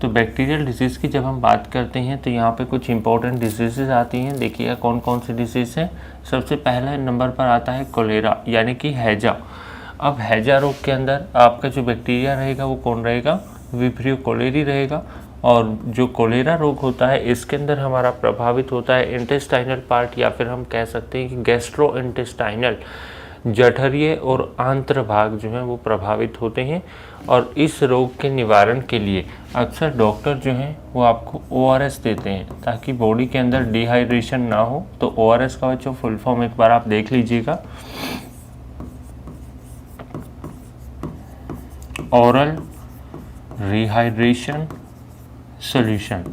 तो बैक्टीरियल डिसीज़ की जब हम बात करते हैं तो यहाँ पे कुछ इंपॉर्टेंट डिसीज़ेज आती हैं। देखिएगा कौन कौन सी डिसीज़ हैं। सबसे पहला नंबर पर आता है कोलेरा, यानी कि हैजा। अब हैजा रोग के अंदर आपका जो बैक्टीरिया रहेगा वो कौन रहेगा? विब्रियो कोलेरी रहेगा। और जो कोलेरा रोग होता है इसके अंदर हमारा प्रभावित होता है इंटेस्टाइनल पार्ट, या फिर हम कह सकते हैं कि गैस्ट्रो इंटेस्टाइनल, जठरीय और आंत्र भाग जो हैं वो प्रभावित होते हैं। और इस रोग के निवारण के लिए अक्सर डॉक्टर जो हैं वो आपको ORS देते हैं ताकि बॉडी के अंदर डिहाइड्रेशन ना हो। तो ORS का जो फुल फॉर्म एक बार आप देख लीजिएगा, ओरल रिहाइड्रेशन सॉल्यूशन,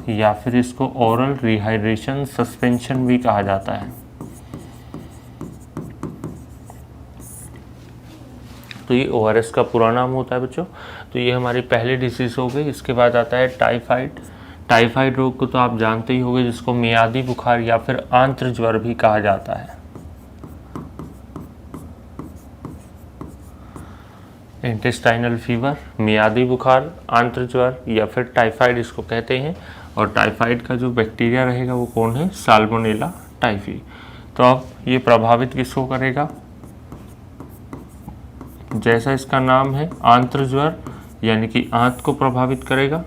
या फिर इसको ओरल रिहाइड्रेशन सस्पेंशन भी कहा जाता है। तो ये ORS का पूरा नाम होता है बच्चों। तो ये हमारी पहली डिसीज हो गई। इसके बाद आता है टाइफाइड। टाइफाइड रोग को तो आप जानते ही होंगे, जिसको मियादी बुखार या फिर आंत्र ज्वर भी कहा जाता है। इंटेस्टाइनल फीवर, मियादी बुखार, आंत्र ज्वर या फिर टाइफाइड इसको कहते हैं। और टाइफाइड का जो बैक्टीरिया रहेगा वो कौन है? Salmonella typhi. तो अब ये प्रभावित किसको करेगा? जैसा इसका नाम है, आंत्र ज्वर, यानी कि आंत को प्रभावित करेगा।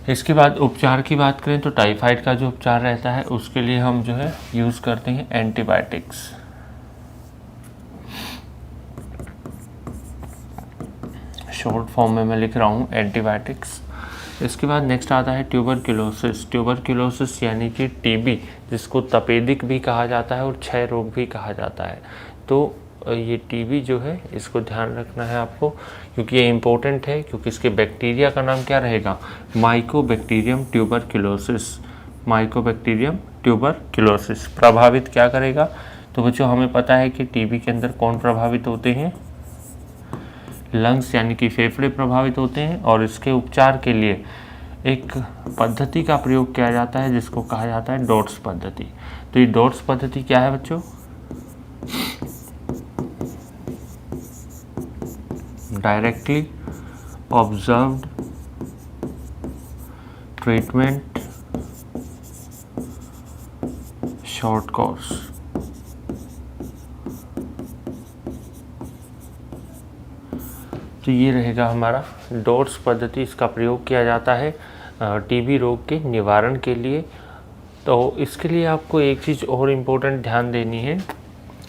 इसके बाद उपचार की बात करें तो टाइफाइड का जो उपचार रहता है उसके लिए हम जो है यूज़ करते हैं एंटीबायोटिक्स। शॉर्ट फॉर्म में मैं लिख रहा हूँ एंटीबायोटिक्स। इसके बाद नेक्स्ट आता है ट्यूबरक्यूलोसिस। ट्यूबरक्यूलोसिस यानी कि टीबी, जिसको तपेदिक भी कहा जाता है और क्षय रोग भी कहा जाता है। तो ये टीबी जो है इसको ध्यान रखना है आपको, क्योंकि ये इम्पोर्टेंट है, क्योंकि इसके बैक्टीरिया का नाम क्या रहेगा? Mycobacterium tuberculosis. माइकोबैक्टीरियम ट्यूबरक्यूलोसिस प्रभावित क्या करेगा? तो बच्चों हमें पता है कि टीबी के अंदर कौन प्रभावित होते हैं? लंग्स यानी कि फेफड़े प्रभावित होते हैं। और इसके उपचार के लिए एक पद्धति का प्रयोग किया जाता है जिसको कहा जाता है डॉट्स पद्धति। तो ये डॉट्स पद्धति क्या है बच्चों? Directly observed treatment, short course. तो ये रहेगा हमारा डॉट्स पद्धति। इसका प्रयोग किया जाता है टीबी रोग के निवारण के लिए। तो इसके लिए आपको एक चीज़ और इम्पोर्टेंट ध्यान देनी है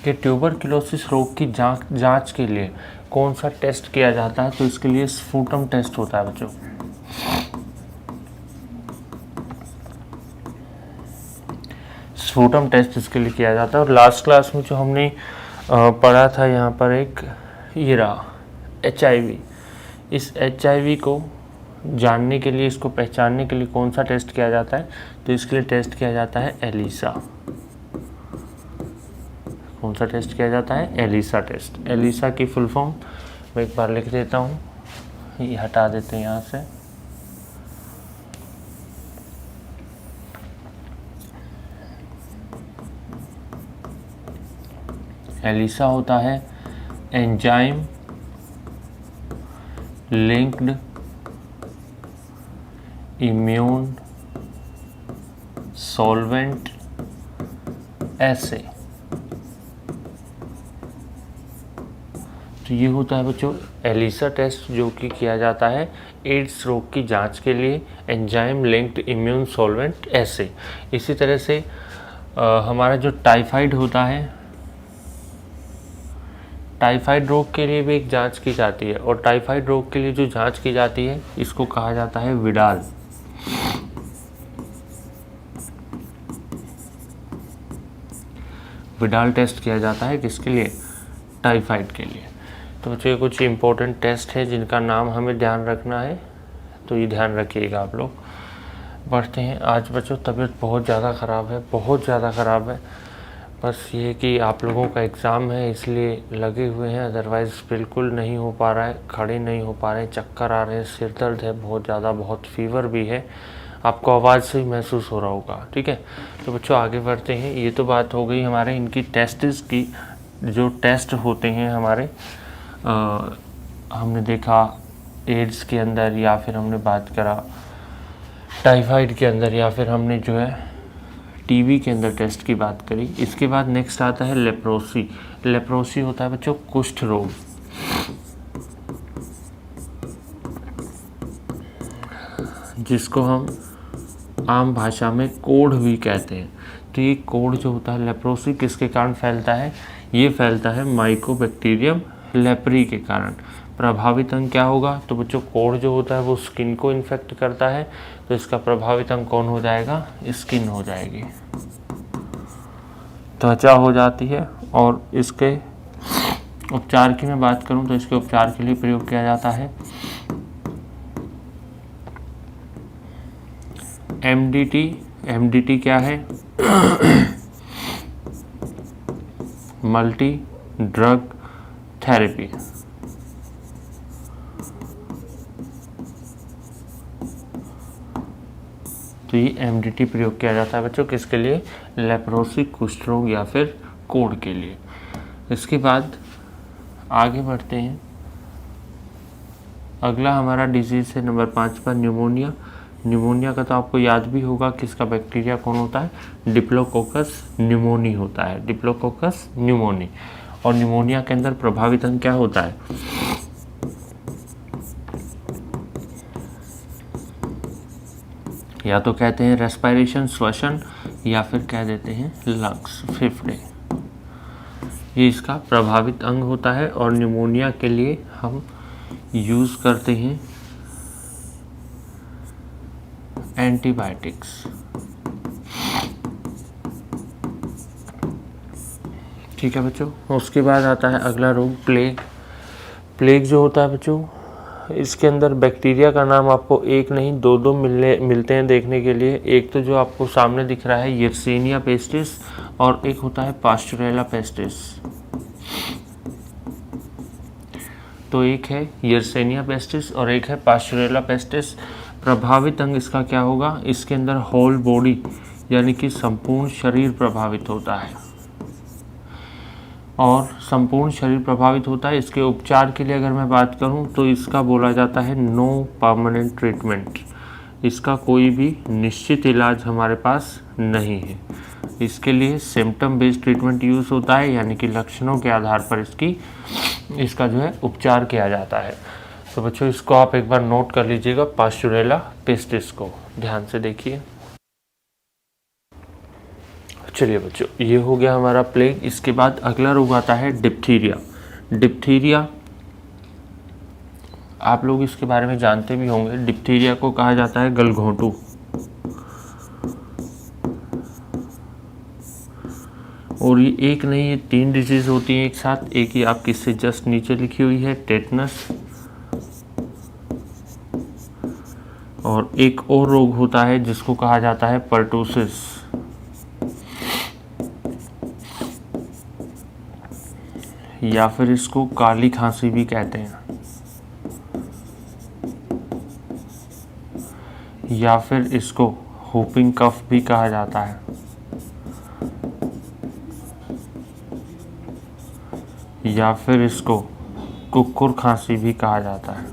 कि ट्यूबरक्यूलोसिस रोग की जांच के लिए कौन सा टेस्ट किया जाता है। तो इसके लिए स्पूटम टेस्ट होता है बच्चों। स्पूटम टेस्ट इसके लिए किया जाता है। और लास्ट क्लास में जो हमने पढ़ा था यहाँ पर एक ये रहा HIV। इस HIV को जानने के लिए, इसको पहचानने के लिए कौन सा टेस्ट किया जाता है? तो इसके लिए टेस्ट किया जाता है एलिसा। कौन सा टेस्ट किया जाता है? ELISA test. एलिसा की फुल फॉर्म मैं एक बार लिख देता हूँ, ये हटा देते हैं यहाँ से। एलिसा होता है एंजाइम लिंक्ड इम्यून सॉल्वेंट एसे। तो ये होता है बच्चों एलिसा टेस्ट, जो कि किया जाता है एड्स रोग की जांच के लिए, एंजाइम लिंक्ड इम्यून सॉल्वेंट एसे। इसी तरह से हमारा जो टाइफाइड होता है, टाइफाइड रोग के लिए भी एक जांच की जाती है, और टाइफाइड रोग के लिए जो जांच की जाती है इसको कहा जाता है विडाल। विडाल टेस्ट किया जाता है किसके लिए? टाइफाइड के लिए। तो बच्चों ये कुछ इंपॉर्टेंट टेस्ट है जिनका नाम हमें ध्यान रखना है, तो ये ध्यान रखिएगा आप लोग। बढ़ते हैं। आज बच्चों तबीयत बहुत ज़्यादा ख़राब है, बहुत ज़्यादा ख़राब है। बस ये कि आप लोगों का एग्ज़ाम है इसलिए लगे हुए हैं, अदरवाइज़ बिल्कुल नहीं हो पा रहा है, खड़े नहीं हो पा रहे हैं, चक्कर आ रहे हैं, सिर दर्द है बहुत ज़्यादा, बहुत फीवर भी है, आपको आवाज़ से ही महसूस हो रहा होगा। ठीक है, तो बच्चों आगे बढ़ते हैं। ये तो बात हो गई हमारे इनकी टेस्टिस की, जो टेस्ट होते हैं हमारे हमने देखा एड्स के अंदर, या फिर हमने बात करा टाइफाइड के अंदर, या फिर हमने जो है टीबी के अंदर टेस्ट की बात करी। इसके बाद नेक्स्ट आता है लेप्रोसी। लेप्रोसी होता है बच्चों कुष्ठ रोग। जिसको हम आम भाषा में कोढ़ भी कहते हैं। तो ये कोढ़ जो होता है लेप्रोसी किसके कारण फैलता है? ये फैलता है माइकोबैक्टीरियम लेप्री के कारण। प्रभावित अंग क्या होगा? तो बच्चों कोढ़ जो होता है वो स्किन को इन्फेक्ट करता है, तो इसका प्रभावित अंग कौन हो जाएगा? स्किन हो जाएगी, त्वचा हो जाती है। और इसके उपचार की मैं बात करूं तो इसके उपचार के लिए प्रयोग किया जाता है MDT। MDT क्या है? Multi drug therapy. तो ये MDT प्रयोग किया जाता है बच्चों किसके लिए? लेप्रोसी कुष्ठ रोग या फिर कोढ़ के लिए। इसके बाद आगे बढ़ते हैं। अगला हमारा डिजीज़ है नंबर 5 पर न्यूमोनिया। न्यूमोनिया का तो आपको याद भी होगा किसका बैक्टीरिया कौन होता है? डिप्लोकोकस न्यूमोनी होता है, डिप्लोकोकस न्यूमोनी। और न्यूमोनिया के अंदर प्रभावित अंग क्या होता है? या तो कहते हैं रेस्पिरेशन श्वसन, या फिर कह देते हैं लंग्स फेफड़े। ये इसका प्रभावित अंग होता है। और न्यूमोनिया के लिए हम यूज़ करते हैं एंटीबायोटिक्स। ठीक है बच्चों। उसके बाद आता है अगला रोग प्लेग। प्लेग जो होता है बच्चों, इसके अंदर बैक्टीरिया का नाम आपको एक नहीं दो मिलते हैं देखने के लिए। एक तो जो आपको सामने दिख रहा है यर्सीनिया पेस्टिस, और एक होता है पास्चुरेला पेस्टिस। तो एक है यर्सीनिया पेस्टिस और एक है पास्चुरेला पेस्टिस। प्रभावित अंग इसका क्या होगा? इसके अंदर होल बॉडी यानी कि संपूर्ण शरीर प्रभावित होता है, और संपूर्ण शरीर प्रभावित होता है। इसके उपचार के लिए अगर मैं बात करूं तो इसका बोला जाता है नो परमानेंट ट्रीटमेंट। इसका कोई भी निश्चित इलाज हमारे पास नहीं है। इसके लिए सिम्टम बेस्ड ट्रीटमेंट यूज़ होता है, यानी कि लक्षणों के आधार पर इसका जो है उपचार किया जाता है। तो बच्चों इसको आप एक बार नोट कर लीजिएगा, पास्चुरेला पेस्टिस को ध्यान से देखिए। चलिए बच्चों ये हो गया हमारा प्लेग। इसके बाद अगला रोग आता है डिप्थीरिया। डिप्थीरिया आप लोग इसके बारे में जानते भी होंगे। डिप्थीरिया को कहा जाता है गलघोंटू। और ये एक नहीं, ये 3 डिजीज़ होती हैं एक साथ। एक ही आपकी इससे जस्ट नीचे लिखी हुई है, टेटनस, और एक और रोग होता है जिसको कहा जाता है पर्टूसिस। या फिर इसको काली खांसी भी कहते हैं, या फिर इसको होपिंग कफ भी कहा जाता है, या फिर इसको कुक्कुर खांसी भी कहा जाता है।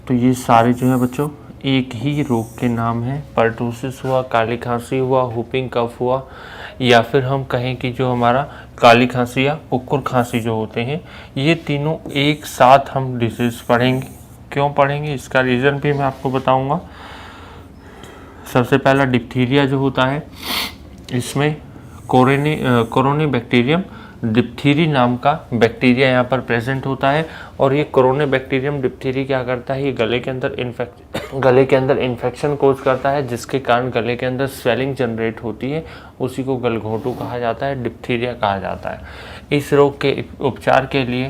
तो ये सारे जो है बच्चों एक ही रोग के नाम हैं। पर्टूसिस हुआ, काली खांसी हुआ, हुपिंग कफ हुआ, या फिर हम कहें कि जो हमारा काली खांसी या कुक्कुर खांसी जो होते हैं, ये तीनों एक साथ हम डिसीज़ पढ़ेंगे। क्यों पढ़ेंगे इसका रीज़न भी मैं आपको बताऊंगा। सबसे पहला डिप्थीरिया जो होता है, इसमें कोरोनी बैक्टीरियम डिप्थीरी नाम का बैक्टीरिया यहाँ पर प्रेजेंट होता है। और ये कोरोनी बैक्टीरियम डिप्थीरी क्या करता है, ये गले के अंदर इन्फेक्शन कोज करता है, जिसके कारण गले के अंदर स्वेलिंग जनरेट होती है। उसी को गलघोंटू कहा जाता है, डिप्थीरिया कहा जाता है। इस रोग के उपचार के लिए,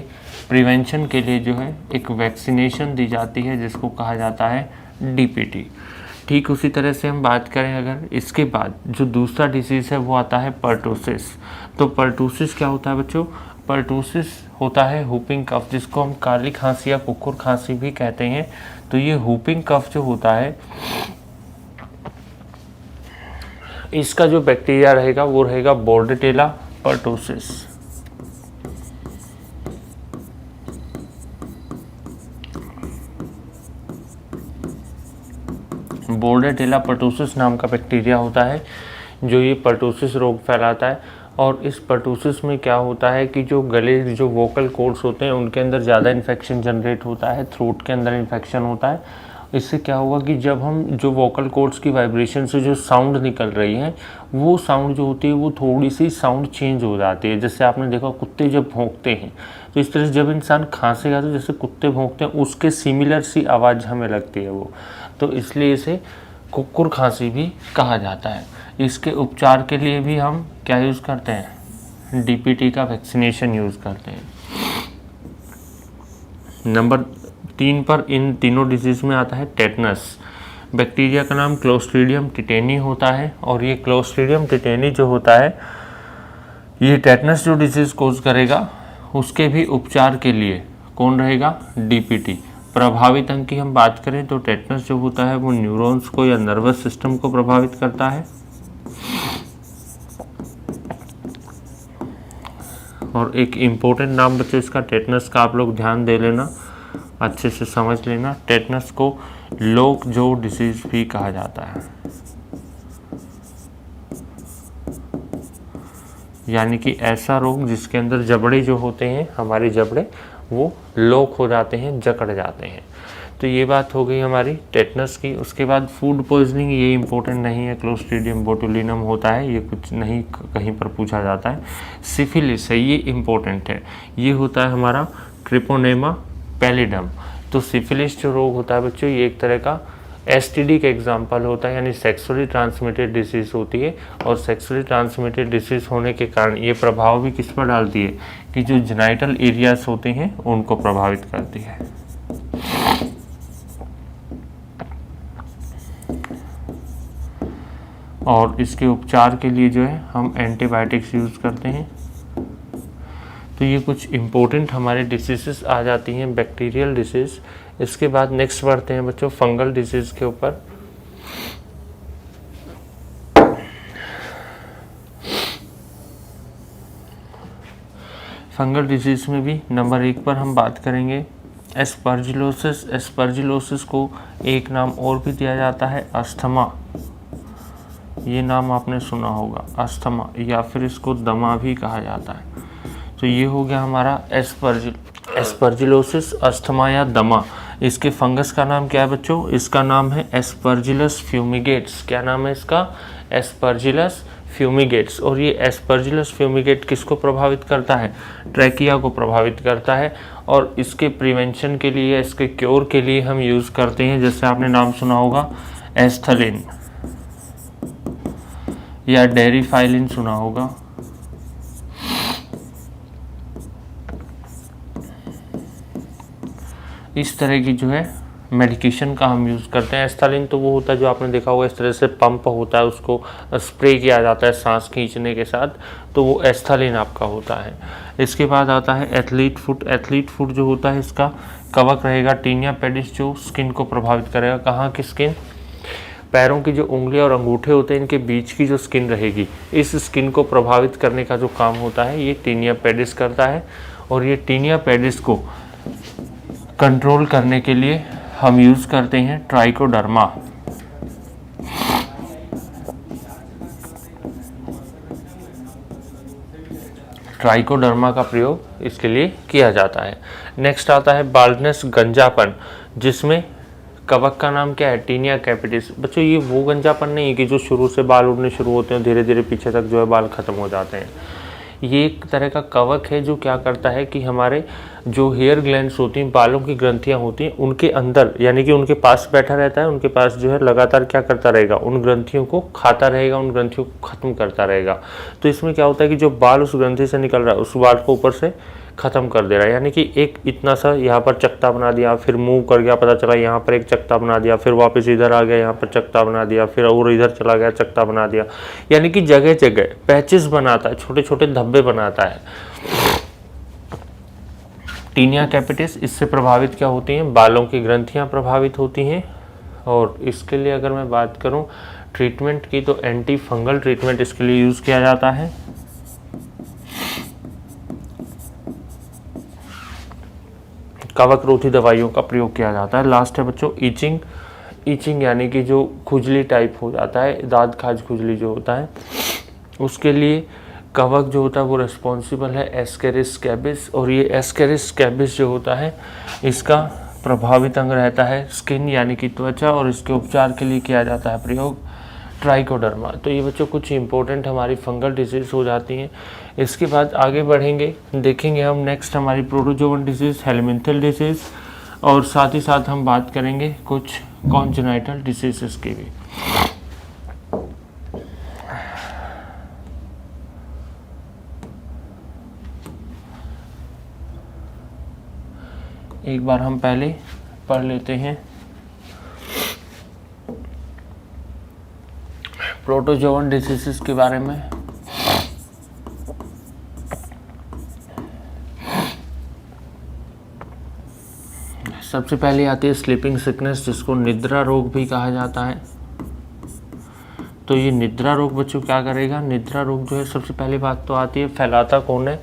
प्रिवेंशन के लिए जो है एक वैक्सीनेशन दी जाती है, जिसको कहा जाता है DPT। ठीक उसी तरह से हम बात करें अगर इसके बाद जो दूसरा डिसीज़ है वो आता है पर्टूसिस। तो पर्टूसिस क्या होता है बच्चों, पर्टूसिस होता है हुपिंग कफ, जिसको हम काली खांसी या कुक्कुर खांसी भी कहते हैं। तो ये हुपिंग कफ जो होता है, इसका जो बैक्टीरिया रहेगा वो रहेगा बोर्डेटेला पर्टूसिस। बोर्डेटेला पर्टूसिस नाम का बैक्टीरिया होता है जो ये पर्टूसिस रोग फैलाता है। और इस पर्टूसिस में क्या होता है कि जो गले जो वोकल कॉर्ड्स होते हैं उनके अंदर ज़्यादा इन्फेक्शन जनरेट होता है, थ्रोट के अंदर इन्फेक्शन होता है। इससे क्या होगा कि जब हम जो वोकल कॉर्ड्स की वाइब्रेशन से जो साउंड निकल रही है, वो साउंड जो होती है वो थोड़ी सी साउंड चेंज हो जाती है। जैसे आपने देखा कुत्ते जब भौंकते हैं, तो इस तरह से जब इंसान खांसेगा तो जैसे कुत्ते भौंकते हैं उसके सिमिलर सी आवाज़ हमें लगती है वो। तो इसलिए इसे कुक्कुर खांसी भी कहा जाता है। इसके उपचार के लिए भी हम क्या यूज़ करते हैं, DPT का वैक्सीनेशन यूज़ करते हैं। नंबर 3 पर इन तीनों डिजीज़ में आता है टेटनस। बैक्टीरिया का नाम क्लोस्ट्रीडियम टिटेनी होता है, और ये क्लोस्ट्रीडियम टिटेनी जो होता है, ये टेटनस जो डिजीज़ कोज करेगा उसके भी उपचार के लिए कौन रहेगा, DPT। प्रभावित अंग की हम बात करें तो टेटनस जो होता है वो न्यूरॉन्स को या नर्वस सिस्टम को प्रभावित करता है। और एक इम्पोर्टेंट नाम बच्चों इसका टेटनस का आप लोग ध्यान दे लेना, अच्छे से समझ लेना। टेटनस को लोक जो डिसीज भी कहा जाता है, यानी कि ऐसा रोग जिसके अंदर जबड़े जो होते हैं, हमारे जबड़े वो लोक हो जाते हैं, जकड़ जाते हैं। तो ये बात हो गई हमारी टेटनस की। उसके बाद फूड पॉइजनिंग, ये इंपॉर्टेंट नहीं है, क्लोस्ट्रीडियम बोटुलिनम होता है, ये कुछ नहीं कहीं पर पूछा जाता है। सिफिलिस है, ये इंपॉर्टेंट है, ये होता है हमारा ट्रिपोनेमा पैलिडम। तो सिफिलिस जो रोग होता है बच्चों, ये एक तरह का STD का एग्जाम्पल होता है, यानी सेक्सुअली ट्रांसमिटेड डिसीज़ होती है। और सेक्सुअली ट्रांसमिटेड डिसीज़ होने के कारण ये प्रभाव भी किस पर डालती है कि जो जेनाइटल एरियाज होते हैं उनको प्रभावित करती है। और इसके उपचार के लिए जो है हम एंटीबायोटिक्स यूज़ करते हैं। तो ये कुछ इम्पोर्टेंट हमारे डिसीज़ आ जाती हैं, बैक्टीरियल डिसीज़। इसके बाद नेक्स्ट बढ़ते हैं बच्चों फंगल डिसीज़ के ऊपर। फंगल डिजीज़ में भी नंबर 1 पर हम बात करेंगे एस्परजिलोसिस। एस्परजिलोसिस को एक नाम और भी दिया जाता है अस्थमा, ये नाम आपने सुना होगा, अस्थमा, या फिर इसको दमा भी कहा जाता है। तो ये हो गया हमारा एस्परजिलोसिस, अस्थमा या दमा। इसके फंगस का नाम क्या है बच्चों, इसका नाम है एस्परजिलस फ्यूमिगेट्स। क्या नाम है इसका, एस्परजिलस फ्यूमिगेट्स। और ये एस्परजिलस फ्यूमिगेट किसको प्रभावित करता है, ट्रैकिया को प्रभावित करता है। और इसके प्रिवेंशन के लिए, इसके क्योर के लिए हम यूज़ करते हैं, जैसे आपने नाम सुना होगा एस्थलीन। या डेरिफाइलिन सुना होगा। इस तरह की जो है मेडिकेशन का हम यूज़ करते हैं। एस्थालिन तो वो होता है जो आपने देखा होगा, इस तरह से पंप होता है, उसको स्प्रे किया जाता है सांस खींचने के साथ, तो वो एस्थालिन आपका होता है। इसके बाद आता है एथलीट फुट। एथलीट फुट जो होता है इसका कवक रहेगा टीनिया पेडिस, जो स्किन को प्रभावित करेगा। कहाँ की स्किन? पैरों की जो उंगलियां और अंगूठे होते हैं इनके बीच की जो स्किन रहेगी, इस स्किन को प्रभावित करने का जो काम होता है ये टीनिया पेडिस करता है। और ये टीनिया पेडिस को कंट्रोल करने के लिए हम यूज़ करते हैं ट्राइकोडर्मा। ट्राइकोडर्मा का प्रयोग इसके लिए किया जाता है। नेक्स्ट आता है बाल्डनेस, गंजापन, जिसमें कवक का नाम क्या है? Tinea capitis. बच्चों ये वो गंजापन नहीं है कि जो शुरू से बाल उड़ने शुरू होते हैं, धीरे धीरे पीछे तक जो है बाल खत्म हो जाते हैं। ये एक तरह का कवक है जो क्या करता है कि हमारे जो हेयर ग्लैंड्स होती हैं, बालों की ग्रंथियां होती हैं, उनके अंदर यानी कि उनके पास बैठा रहता है, उनके पास जो है लगातार क्या करता रहेगा? उन ग्रंथियों को खाता रहेगा, उन ग्रंथियों को खत्म करता रहेगा। तो इसमें क्या होता है कि जो बाल उस ग्रंथि से निकल रहा है उस बाल को ऊपर से खत्म कर दे रहा है। यानी कि एक इतना सा यहाँ पर चकता बना दिया, फिर मूव कर गया, पता चला यहाँ पर एक चकता बना दिया, फिर वापस इधर आ गया, यहाँ पर चकता बना दिया, फिर और इधर चला गया, चकता बना दिया। यानी कि जगह जगह पैचेस बनाता है, छोटे छोटे धब्बे बनाता है। टीनिया कैपिटिस, इससे प्रभावित क्या होती हैं? बालों की ग्रंथियाँ प्रभावित होती हैं। और इसके लिए अगर मैं बात करूँ ट्रीटमेंट की, तो एंटी फंगल ट्रीटमेंट इसके लिए यूज़ किया जाता है। कवक रोधी दवाइयों का प्रयोग किया जाता है। लास्ट है बच्चों ईचिंग। ईचिंग यानी कि जो खुजली टाइप हो जाता है, दांत खाज खुजली जो होता है, उसके लिए कवक जो होता है वो रिस्पॉन्सिबल है एस्केरिस स्कैबिस। और ये एस्केरिस स्कैबिस जो होता है इसका प्रभावित अंग रहता है स्किन यानी कि त्वचा, और इसके उपचार के लिए किया जाता है प्रयोग ट्राइकोडर्मा। तो ये बच्चों कुछ इंपॉर्टेंट हमारी फंगल डिजीज़ हो जाती हैं। इसके बाद आगे बढ़ेंगे, देखेंगे हम नेक्स्ट हमारी प्रोटोजोवन डिजीज़, हेलमिंथल डिजीज़, और साथ ही साथ हम बात करेंगे कुछ कॉन्जेनाइटल डिसीजेस की भी। एक बार हम पहले पढ़ लेते हैं प्रोटोजोवन डिसीजेस के बारे में। सबसे पहले आती है स्लीपिंग सिकनेस, जिसको निद्रा रोग भी कहा जाता है। तो ये निद्रा रोग बच्चों क्या करेगा? निद्रा रोग जो है सबसे पहली बात तो आती है फैलाता कौन है?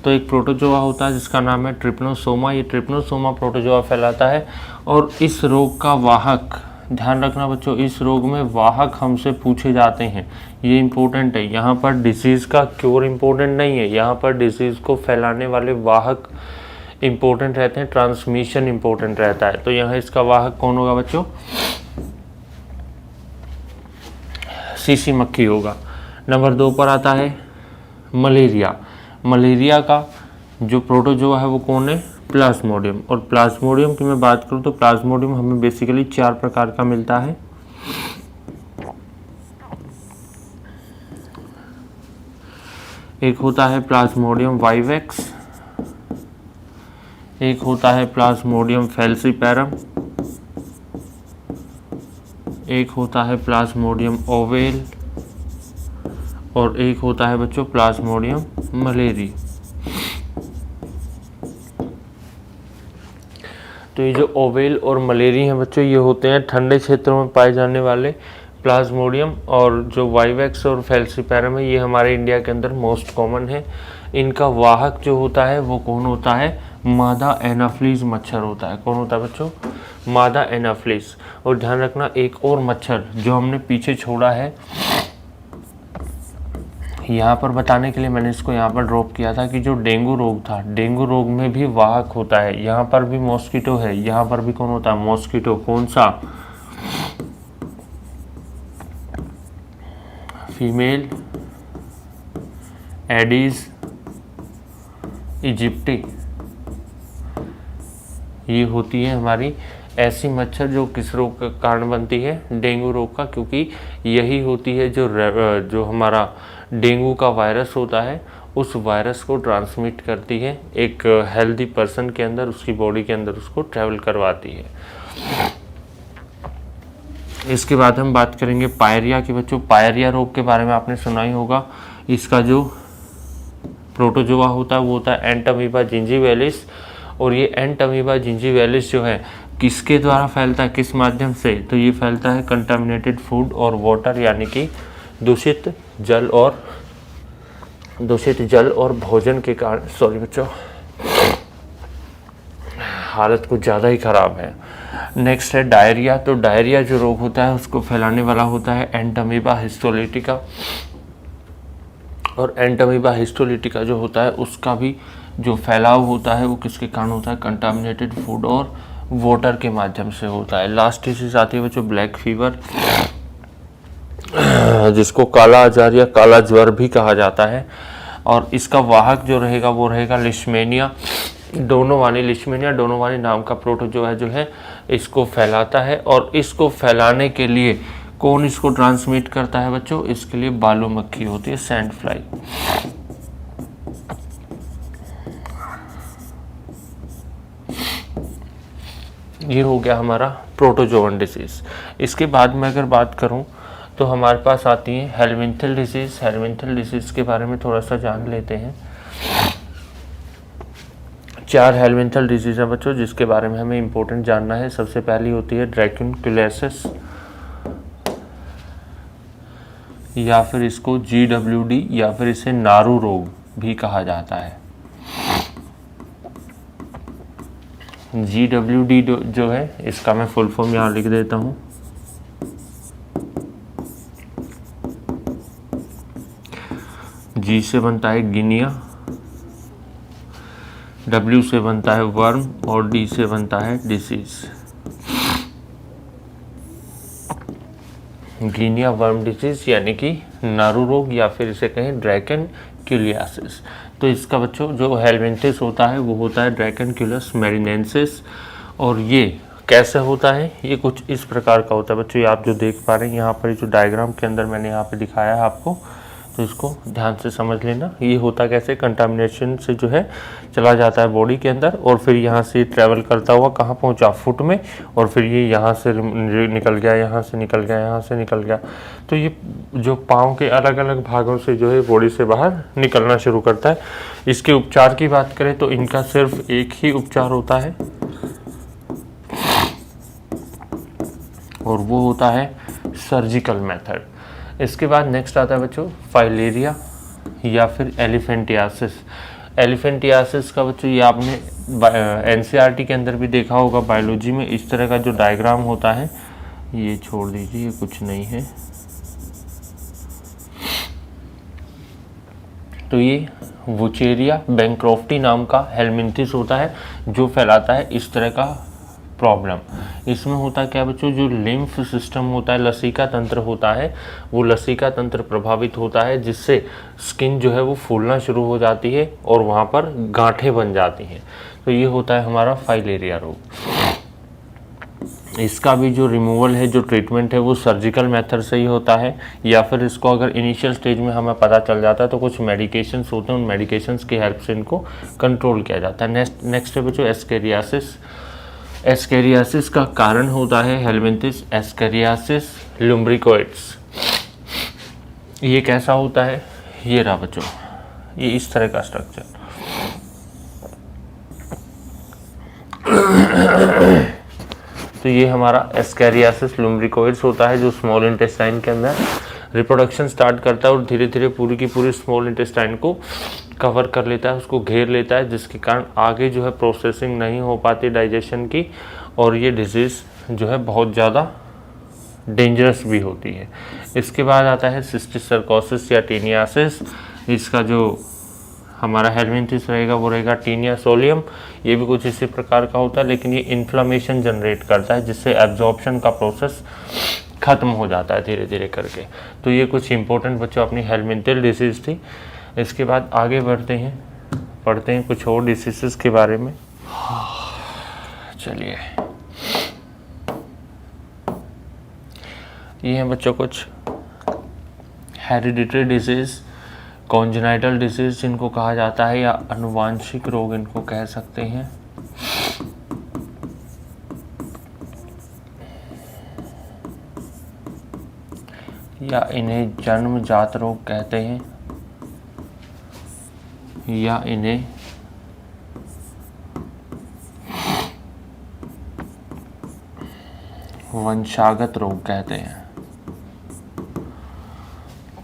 तो एक प्रोटोजोआ होता है जिसका नाम है ट्रिप्नोसोमा। ये ट्रिप्नोसोमा प्रोटोजोआ फैलाता है। और इस रोग का वाहक, ध्यान रखना बच्चों, इस रोग में वाहक हमसे पूछे जाते हैं, ये इंपॉर्टेंट है। यहाँ पर डिसीज़ का क्योर इंपॉर्टेंट नहीं है, यहाँ पर डिसीज़ को फैलाने वाले वाहक इंपॉर्टेंट रहते हैं, ट्रांसमिशन इंपॉर्टेंट रहता है। तो यहाँ इसका वाहक कौन होगा बच्चों? सीसी मक्खी होगा। नंबर 2 पर आता है मलेरिया। मलेरिया का जो प्रोटोजोआ है वो कौन है? प्लाज्मोडियम। और प्लाज्मोडियम की मैं बात करूं तो प्लाज्मोडियम हमें बेसिकली 4 प्रकार का मिलता है। एक होता है प्लाज्मोडियम वाइवेक्स, एक होता है प्लाज्मोडियम फैल्सीपैरम, एक होता है प्लाज्मोडियम ओवेल, और एक होता है बच्चों प्लाज्मोडियम मलेरी। तो ये जो ओवेल और मलेरी हैं बच्चों, ये होते हैं ठंडे क्षेत्रों में पाए जाने वाले प्लाज्मोडियम, और जो वाइवेक्स और फैल्सीपैरम है ये हमारे इंडिया के अंदर मोस्ट कॉमन है। इनका वाहक जो होता है वो कौन होता है? मादा एनाफ्लीज मच्छर होता है। कौन होता है बच्चों? मादा एनाफ्लीज। और ध्यान रखना एक और मच्छर जो हमने पीछे छोड़ा है, यहाँ पर बताने के लिए मैंने इसको यहाँ पर ड्रॉप किया था कि जो डेंगू रोग था, डेंगू रोग में भी वाहक होता है। यहाँ पर भी मॉस्किटो है, यहाँ पर भी कौन होता है? मॉस्किटो। कौन सा? फीमेल एडीज इजिप्टी, ये होती है हमारी ऐसी मच्छर जो किस रोग का कारण बनती है, डेंगू रोग का, क्योंकि यही होती है जो हमारा डेंगू का वायरस होता है उस वायरस को ट्रांसमिट करती है एक हेल्दी पर्सन के अंदर, उसकी बॉडी के अंदर उसको ट्रैवल करवाती है। इसके बाद हम बात करेंगे पायरिया की। बच्चों पायरिया रोग के बारे में आपने सुना ही होगा। इसका जो प्रोटोजोआ होता है वो होता है एंटमीबा जिंजीवैलिस, और ये एंटमीबा जिंजीवैलिस जो है किसके द्वारा फैलता है, किस माध्यम से, तो ये फैलता है कंटामिनेटेड फूड और वाटर, यानी कि दूषित जल और भोजन के कारण। सॉरी बच्चों, हालत कुछ ज़्यादा ही ख़राब है। नेक्स्ट है डायरिया। तो डायरिया जो रोग होता है उसको फैलाने वाला होता है एंटमीबा हिस्टोलिटिका, और एंटमीबा हिस्टोलिटिका जो होता है उसका भी जो फैलाव होता है वो किसके कारण होता है, कंटामिनेटेड फूड और वाटर के माध्यम से होता है। लास्ट डिसीज आती है बच्चों ब्लैक फीवर, जिसको काला आजार या काला ज्वर भी कहा जाता है, और इसका वाहक जो रहेगा वो रहेगा लिशमेनिया डोनोवानी नाम का प्रोटोजोआ जो है इसको फैलाता है। और इसको फैलाने के लिए कौन इसको ट्रांसमिट करता है बच्चों, इसके लिए बालू मक्खी होती है, सैंड फ्लाई। ये हो गया हमारा प्रोटोजोवन डिसीज। इसके बाद में अगर बात करूं तो हमारे पास आती है हेलमिंथल डिसीज। हेलमिंथल डिसीज के बारे में थोड़ा सा जान लेते हैं। 4 हेलमिंथल डिजीज है बच्चों जिसके बारे में हमें इंपॉर्टेंट जानना है। सबसे पहली होती है ड्रैकुलिसिस, या फिर इसको GWD या फिर इसे नारू रोग भी कहा जाता है। GWD जो है इसका मैं फुल फॉर्म यहाँ लिख देता हूँ। G से बनता है गिनिया, W से बनता है वर्म, और D से बनता है डिसीज। गिनिया वर्म डिसीज यानी कि नारू रोग, या फिर इसे कहें ड्रैकेनक्यूलियासिस। तो इसका बच्चों जो हेलमिंथिस होता है वो होता है ड्रैकेनक्यूलस मेरिनेंसिस। और ये कैसे होता है, ये कुछ इस प्रकार का होता है बच्चों। ये आप जो देख पा रहे हैं यहाँ पर जो डायग्राम के अंदर मैंने यहाँ पे दिखाया है आपको, तो इसको ध्यान से समझ लेना। ये होता कैसे, कंटामिनेशन से जो है चला जाता है बॉडी के अंदर, और फिर यहाँ से ट्रैवल करता हुआ कहाँ पहुँचा, फुट में, और फिर ये यहाँ से निकल गया, यहाँ से निकल गया, यहाँ से निकल गया। तो ये जो पाँव के अलग अलग भागों से जो है बॉडी से बाहर निकलना शुरू करता है। इसके उपचार की बात करें तो इनका सिर्फ एक ही उपचार होता है, और वो होता है सर्जिकल मेथड। इसके बाद नेक्स्ट आता है बच्चों फाइलेरिया या फिर एलिफेंटियासिस। एलिफेंटियासिस का बच्चों ये आपने NCERT के अंदर भी देखा होगा बायोलॉजी में। इस तरह का जो डायग्राम होता है, ये छोड़ दीजिए, ये कुछ नहीं है। तो ये वुचेरिया बैंक्रॉफ्टी नाम का हेलमिंथिस होता है जो फैलाता है इस तरह का प्रॉब्लम। इसमें होता क्या बच्चों, जो लिम्फ सिस्टम होता है, लसीका तंत्र होता है, वो लसीका तंत्र प्रभावित होता है, जिससे स्किन जो है वो फूलना शुरू हो जाती है और वहाँ पर गांठें बन जाती हैं। तो ये होता है हमारा फाइलेरिया रोग। इसका भी जो रिमूवल है, जो ट्रीटमेंट है, वो सर्जिकल मेथड से ही होता है, या फिर इसको अगर इनिशियल स्टेज में हमें पता चल जाता है तो कुछ मेडिकेशंस होते हैं, उन मेडिकेशंस की हेल्प से इनको कंट्रोल किया जाता है। नेक्स्ट है बच्चों एस्केरियासिस। एस्केरियासिस का कारण होता है हेलमिंथिस एस्केरियासिस लुम्ब्रिकोइड्स। ये कैसा होता है, ये रहा बच्चों, ये इस तरह का स्ट्रक्चर। तो ये हमारा एस्केरियासिस लुम्ब्रिकोइड्स होता है, जो स्मॉल इंटेस्टाइन के अंदर रिप्रोडक्शन स्टार्ट करता है और धीरे धीरे पूरी की पूरी स्मॉल इंटेस्टाइन को कवर कर लेता है, उसको घेर लेता है, जिसके कारण आगे जो है प्रोसेसिंग नहीं हो पाती डाइजेशन की, और ये डिजीज़ जो है बहुत ज़्यादा डेंजरस भी होती है। इसके बाद आता है सिस्टिक या टीनियासिस। इसका जो हमारा हेलमिंथिस रहेगा वो रहेगा टीनिया सोलियम। ये भी कुछ इसी प्रकार का होता है, लेकिन ये इन्फ्लामेशन जनरेट करता है, जिससे एब्जॉर्प्शन का प्रोसेस ख़त्म हो जाता है धीरे धीरे करके। तो ये कुछ इंपॉर्टेंट बच्चों अपनी हेलमिंथल डिसीज़ थी। इसके बाद आगे बढ़ते हैं, पढ़ते हैं कुछ और डिसीज़ के बारे में। चलिए, ये हैं बच्चों कुछ हेरिडिटरी डिजीज, कॉन्जेनाइटल डिजीज जिनको कहा जाता है, या अनुवांशिक रोग इनको कह सकते हैं। या इन्हें जन्मजात रोग कहते हैं, या इन्हें वंशागत रोग कहते हैं।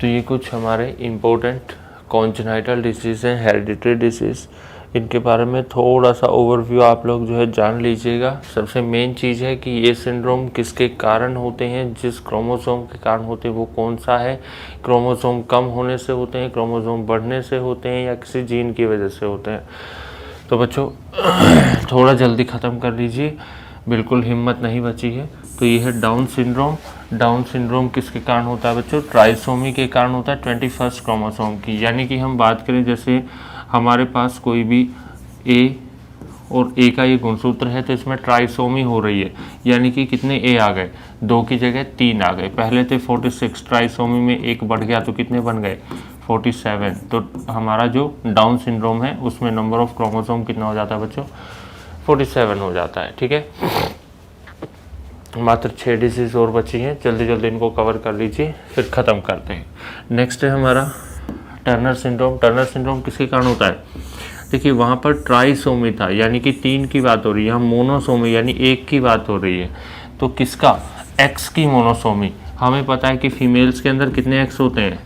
तो ये कुछ हमारे इम्पोर्टेंट कॉन्जेनाइटल डिजीज़ हैं, हेरिडिटरी डिजीज़, इनके बारे में थोड़ा सा ओवरव्यू आप लोग जो है जान लीजिएगा। सबसे मेन चीज़ है कि ये सिंड्रोम किसके कारण होते हैं, जिस क्रोमोसोम के कारण होते हैं वो कौन सा है, क्रोमोसोम कम होने से होते हैं, क्रोमोसोम बढ़ने से होते हैं, या किसी जीन की वजह से होते हैं। तो बच्चों थोड़ा जल्दी ख़त्म कर लीजिए, बिल्कुल हिम्मत नहीं बची है। तो ये है डाउन सिंड्रोम। डाउन सिंड्रोम किसके कारण होता है बच्चों? ट्राइसोमी के कारण होता है, 21 क्रोमोसोम की। यानी कि हम बात करें जैसे हमारे पास कोई भी ए और ए का ये गुणसूत्र है, तो इसमें ट्राइसोमी हो रही है, यानी कि कितने ए आ गए, 2 की जगह 3 आ गए। पहले थे 46, ट्राइसोमी में 1 बढ़ गया तो कितने बन गए, 47। तो हमारा जो डाउन सिंड्रोम है उसमें नंबर ऑफ क्रोमोसोम कितना हो जाता है बच्चों, 47 हो जाता है। ठीक है, मात्र 6 डिजीज और बची हैं, जल्दी जल्दी इनको कवर कर लीजिए, फिर ख़त्म करते हैं। नेक्स्ट है हमारा टर्नर सिंड्रोम। टर्नर सिंड्रोम किसके कारण होता है? देखिए वहाँ पर ट्राइसोमी था, यानी कि 3 की बात हो रही है, यहाँ मोनोसोमी यानी 1 की बात हो रही है। तो किसका? एक्स की मोनोसोमी। हमें पता है कि फीमेल्स के अंदर कितने एक्स होते हैं,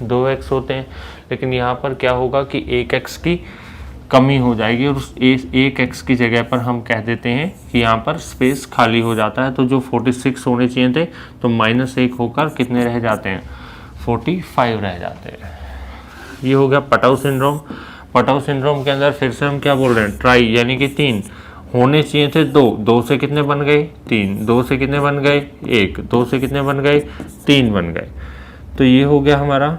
2 एक्स होते हैं, लेकिन यहाँ पर क्या होगा कि 1 एक्स की कमी हो जाएगी और उस 1 एक्स की जगह पर हम कह देते हैं कि यहाँ पर स्पेस खाली हो जाता है। तो जो 46 होने चाहिए थे तो -1 होकर कितने रह जाते हैं, 45 रह जाते हैं। ये हो गया पटाउ सिंड्रोम। पटाउ सिंड्रोम के अंदर फिर से हम क्या बोल रहे हैं, ट्राई यानी कि 3 होने चाहिए थे, 2 से कितने बन गए, 3, 2 से कितने बन गए, 1, 2 से कितने बन गए, 3 बन गए। तो ये हो गया हमारा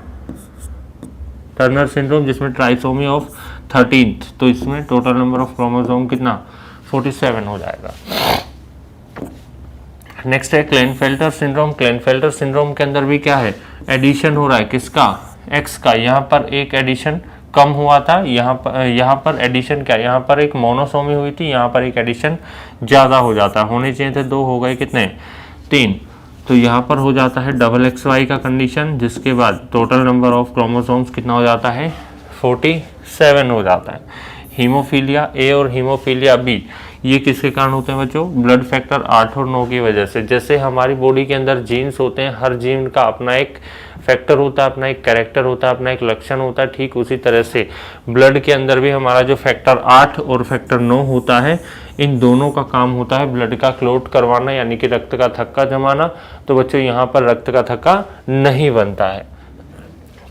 टर्नर सिंड्रोम, जिसमें ट्राइसोमी ऑफ 13th, तो इसमें टोटल नंबर ऑफ क्रोमोसोम कितना, 47 हो जाएगा। नेक्स्ट है क्लेनफेल्टर सिंड्रोम। क्लेनफेल्टर सिंड्रोम के अंदर भी क्या है, एडिशन हो रहा है, किसका, एक्स का। यहाँ पर एक एडिशन कम हुआ था, यहाँ पर एडिशन क्या, यहाँ पर एक मोनोसोमी हुई थी, यहाँ पर एक एडिशन ज़्यादा हो जाता है, होने चाहिए थे 2, हो गए कितने, 3। तो यहाँ पर हो जाता है XXY का कंडीशन, जिसके बाद टोटल नंबर ऑफ क्रोमोसोम्स कितना हो जाता है, 47 हो जाता है। हीमोफीलिया ए और हीमोफीलिया बी, ये किसके कारण होते हैं बच्चों? ब्लड फैक्टर 8 और 9 की वजह से। जैसे हमारी बॉडी के अंदर जीन्स होते हैं, हर जीन का अपना एक फैक्टर होता है, अपना एक कैरेक्टर होता है, अपना एक लक्षण होता है, ठीक उसी तरह से ब्लड के अंदर भी हमारा जो फैक्टर 8 और फैक्टर 9 होता है, इन दोनों का काम होता है ब्लड का क्लॉट करवाना, यानी कि रक्त का थक्का जमाना। तो बच्चों यहाँ पर रक्त का थक्का नहीं बनता है।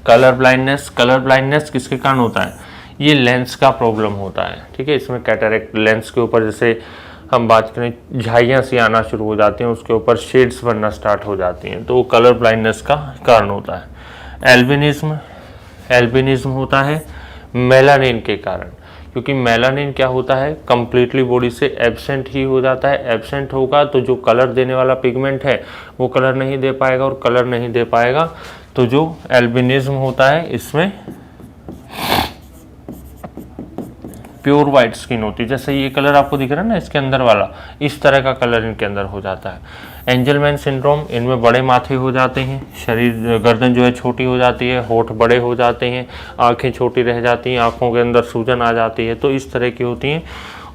कलर ब्लाइंडनेस, कलर ब्लाइंडनेस किसके कारण होता है? ये लेंस का प्रॉब्लम होता है। ठीक है, इसमें कैटरेक्ट, लेंस के ऊपर जैसे हम बात करें झाइयाँ सी आना शुरू हो जाती हैं, उसके ऊपर शेड्स बनना स्टार्ट हो जाती हैं, तो वो कलर ब्लाइंडनेस का कारण होता है। एल्बिनिज्म, एल्बिनिज्म होता है मेलानिन के कारण, क्योंकि मेलानिन क्या होता है, कंप्लीटली बॉडी से एब्सेंट ही हो जाता है। एब्सेंट होगा तो जो कलर देने वाला पिगमेंट है वो कलर नहीं दे पाएगा, और कलर नहीं दे पाएगा तो जो एल्बिनिज्म होता है इसमें प्योर वाइट स्किन होती है। जैसे ये कलर आपको दिख रहा है ना, इसके अंदर वाला, इस तरह का कलर इनके अंदर हो जाता है। एंजलमैन सिंड्रोम, इनमें बड़े माथे हो जाते हैं, शरीर गर्दन जो है छोटी हो जाती है, होठ बड़े हो जाते हैं, आंखें छोटी रह जाती हैं, आंखों के अंदर सूजन आ जाती है, तो इस तरह की होती हैं।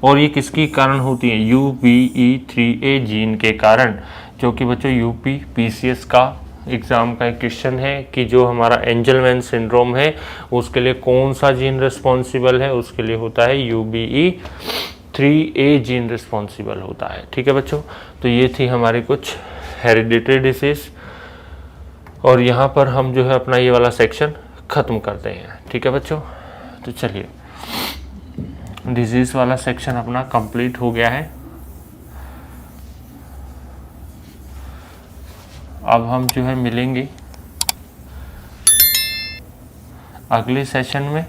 और ये किसके कारण होती है? UBE3A जीन के कारण, जो कि बच्चों UPPCS का एग्ज़ाम का एक क्वेश्चन है कि जो हमारा एंजलमैन सिंड्रोम है उसके लिए कौन सा जीन रिस्पॉन्सिबल है, उसके लिए होता है UBE3A जीन रिस्पॉन्सिबल होता है। ठीक है बच्चों, तो ये थी हमारी कुछ हेरिडिटरी डिसीज, और यहाँ पर हम जो है अपना ये वाला सेक्शन ख़त्म करते हैं। ठीक है बच्चों, तो चलिए डिजीज़ वाला सेक्शन अपना कंप्लीट हो गया है। अब हम जो है मिलेंगे अगले सेशन में।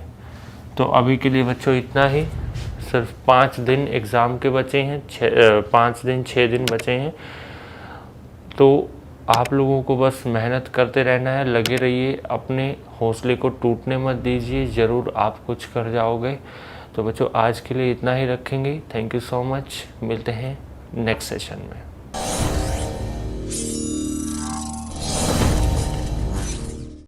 तो अभी के लिए बच्चों इतना ही, सिर्फ 5 दिन एग्ज़ाम के बचे हैं, 5 दिन 6 दिन बचे हैं। तो आप लोगों को बस मेहनत करते रहना है, लगे रहिए, अपने हौसले को टूटने मत दीजिए, ज़रूर आप कुछ कर जाओगे। तो बच्चों आज के लिए इतना ही रखेंगे। थैंक यू सो मच, मिलते हैं नेक्स्ट सेशन में।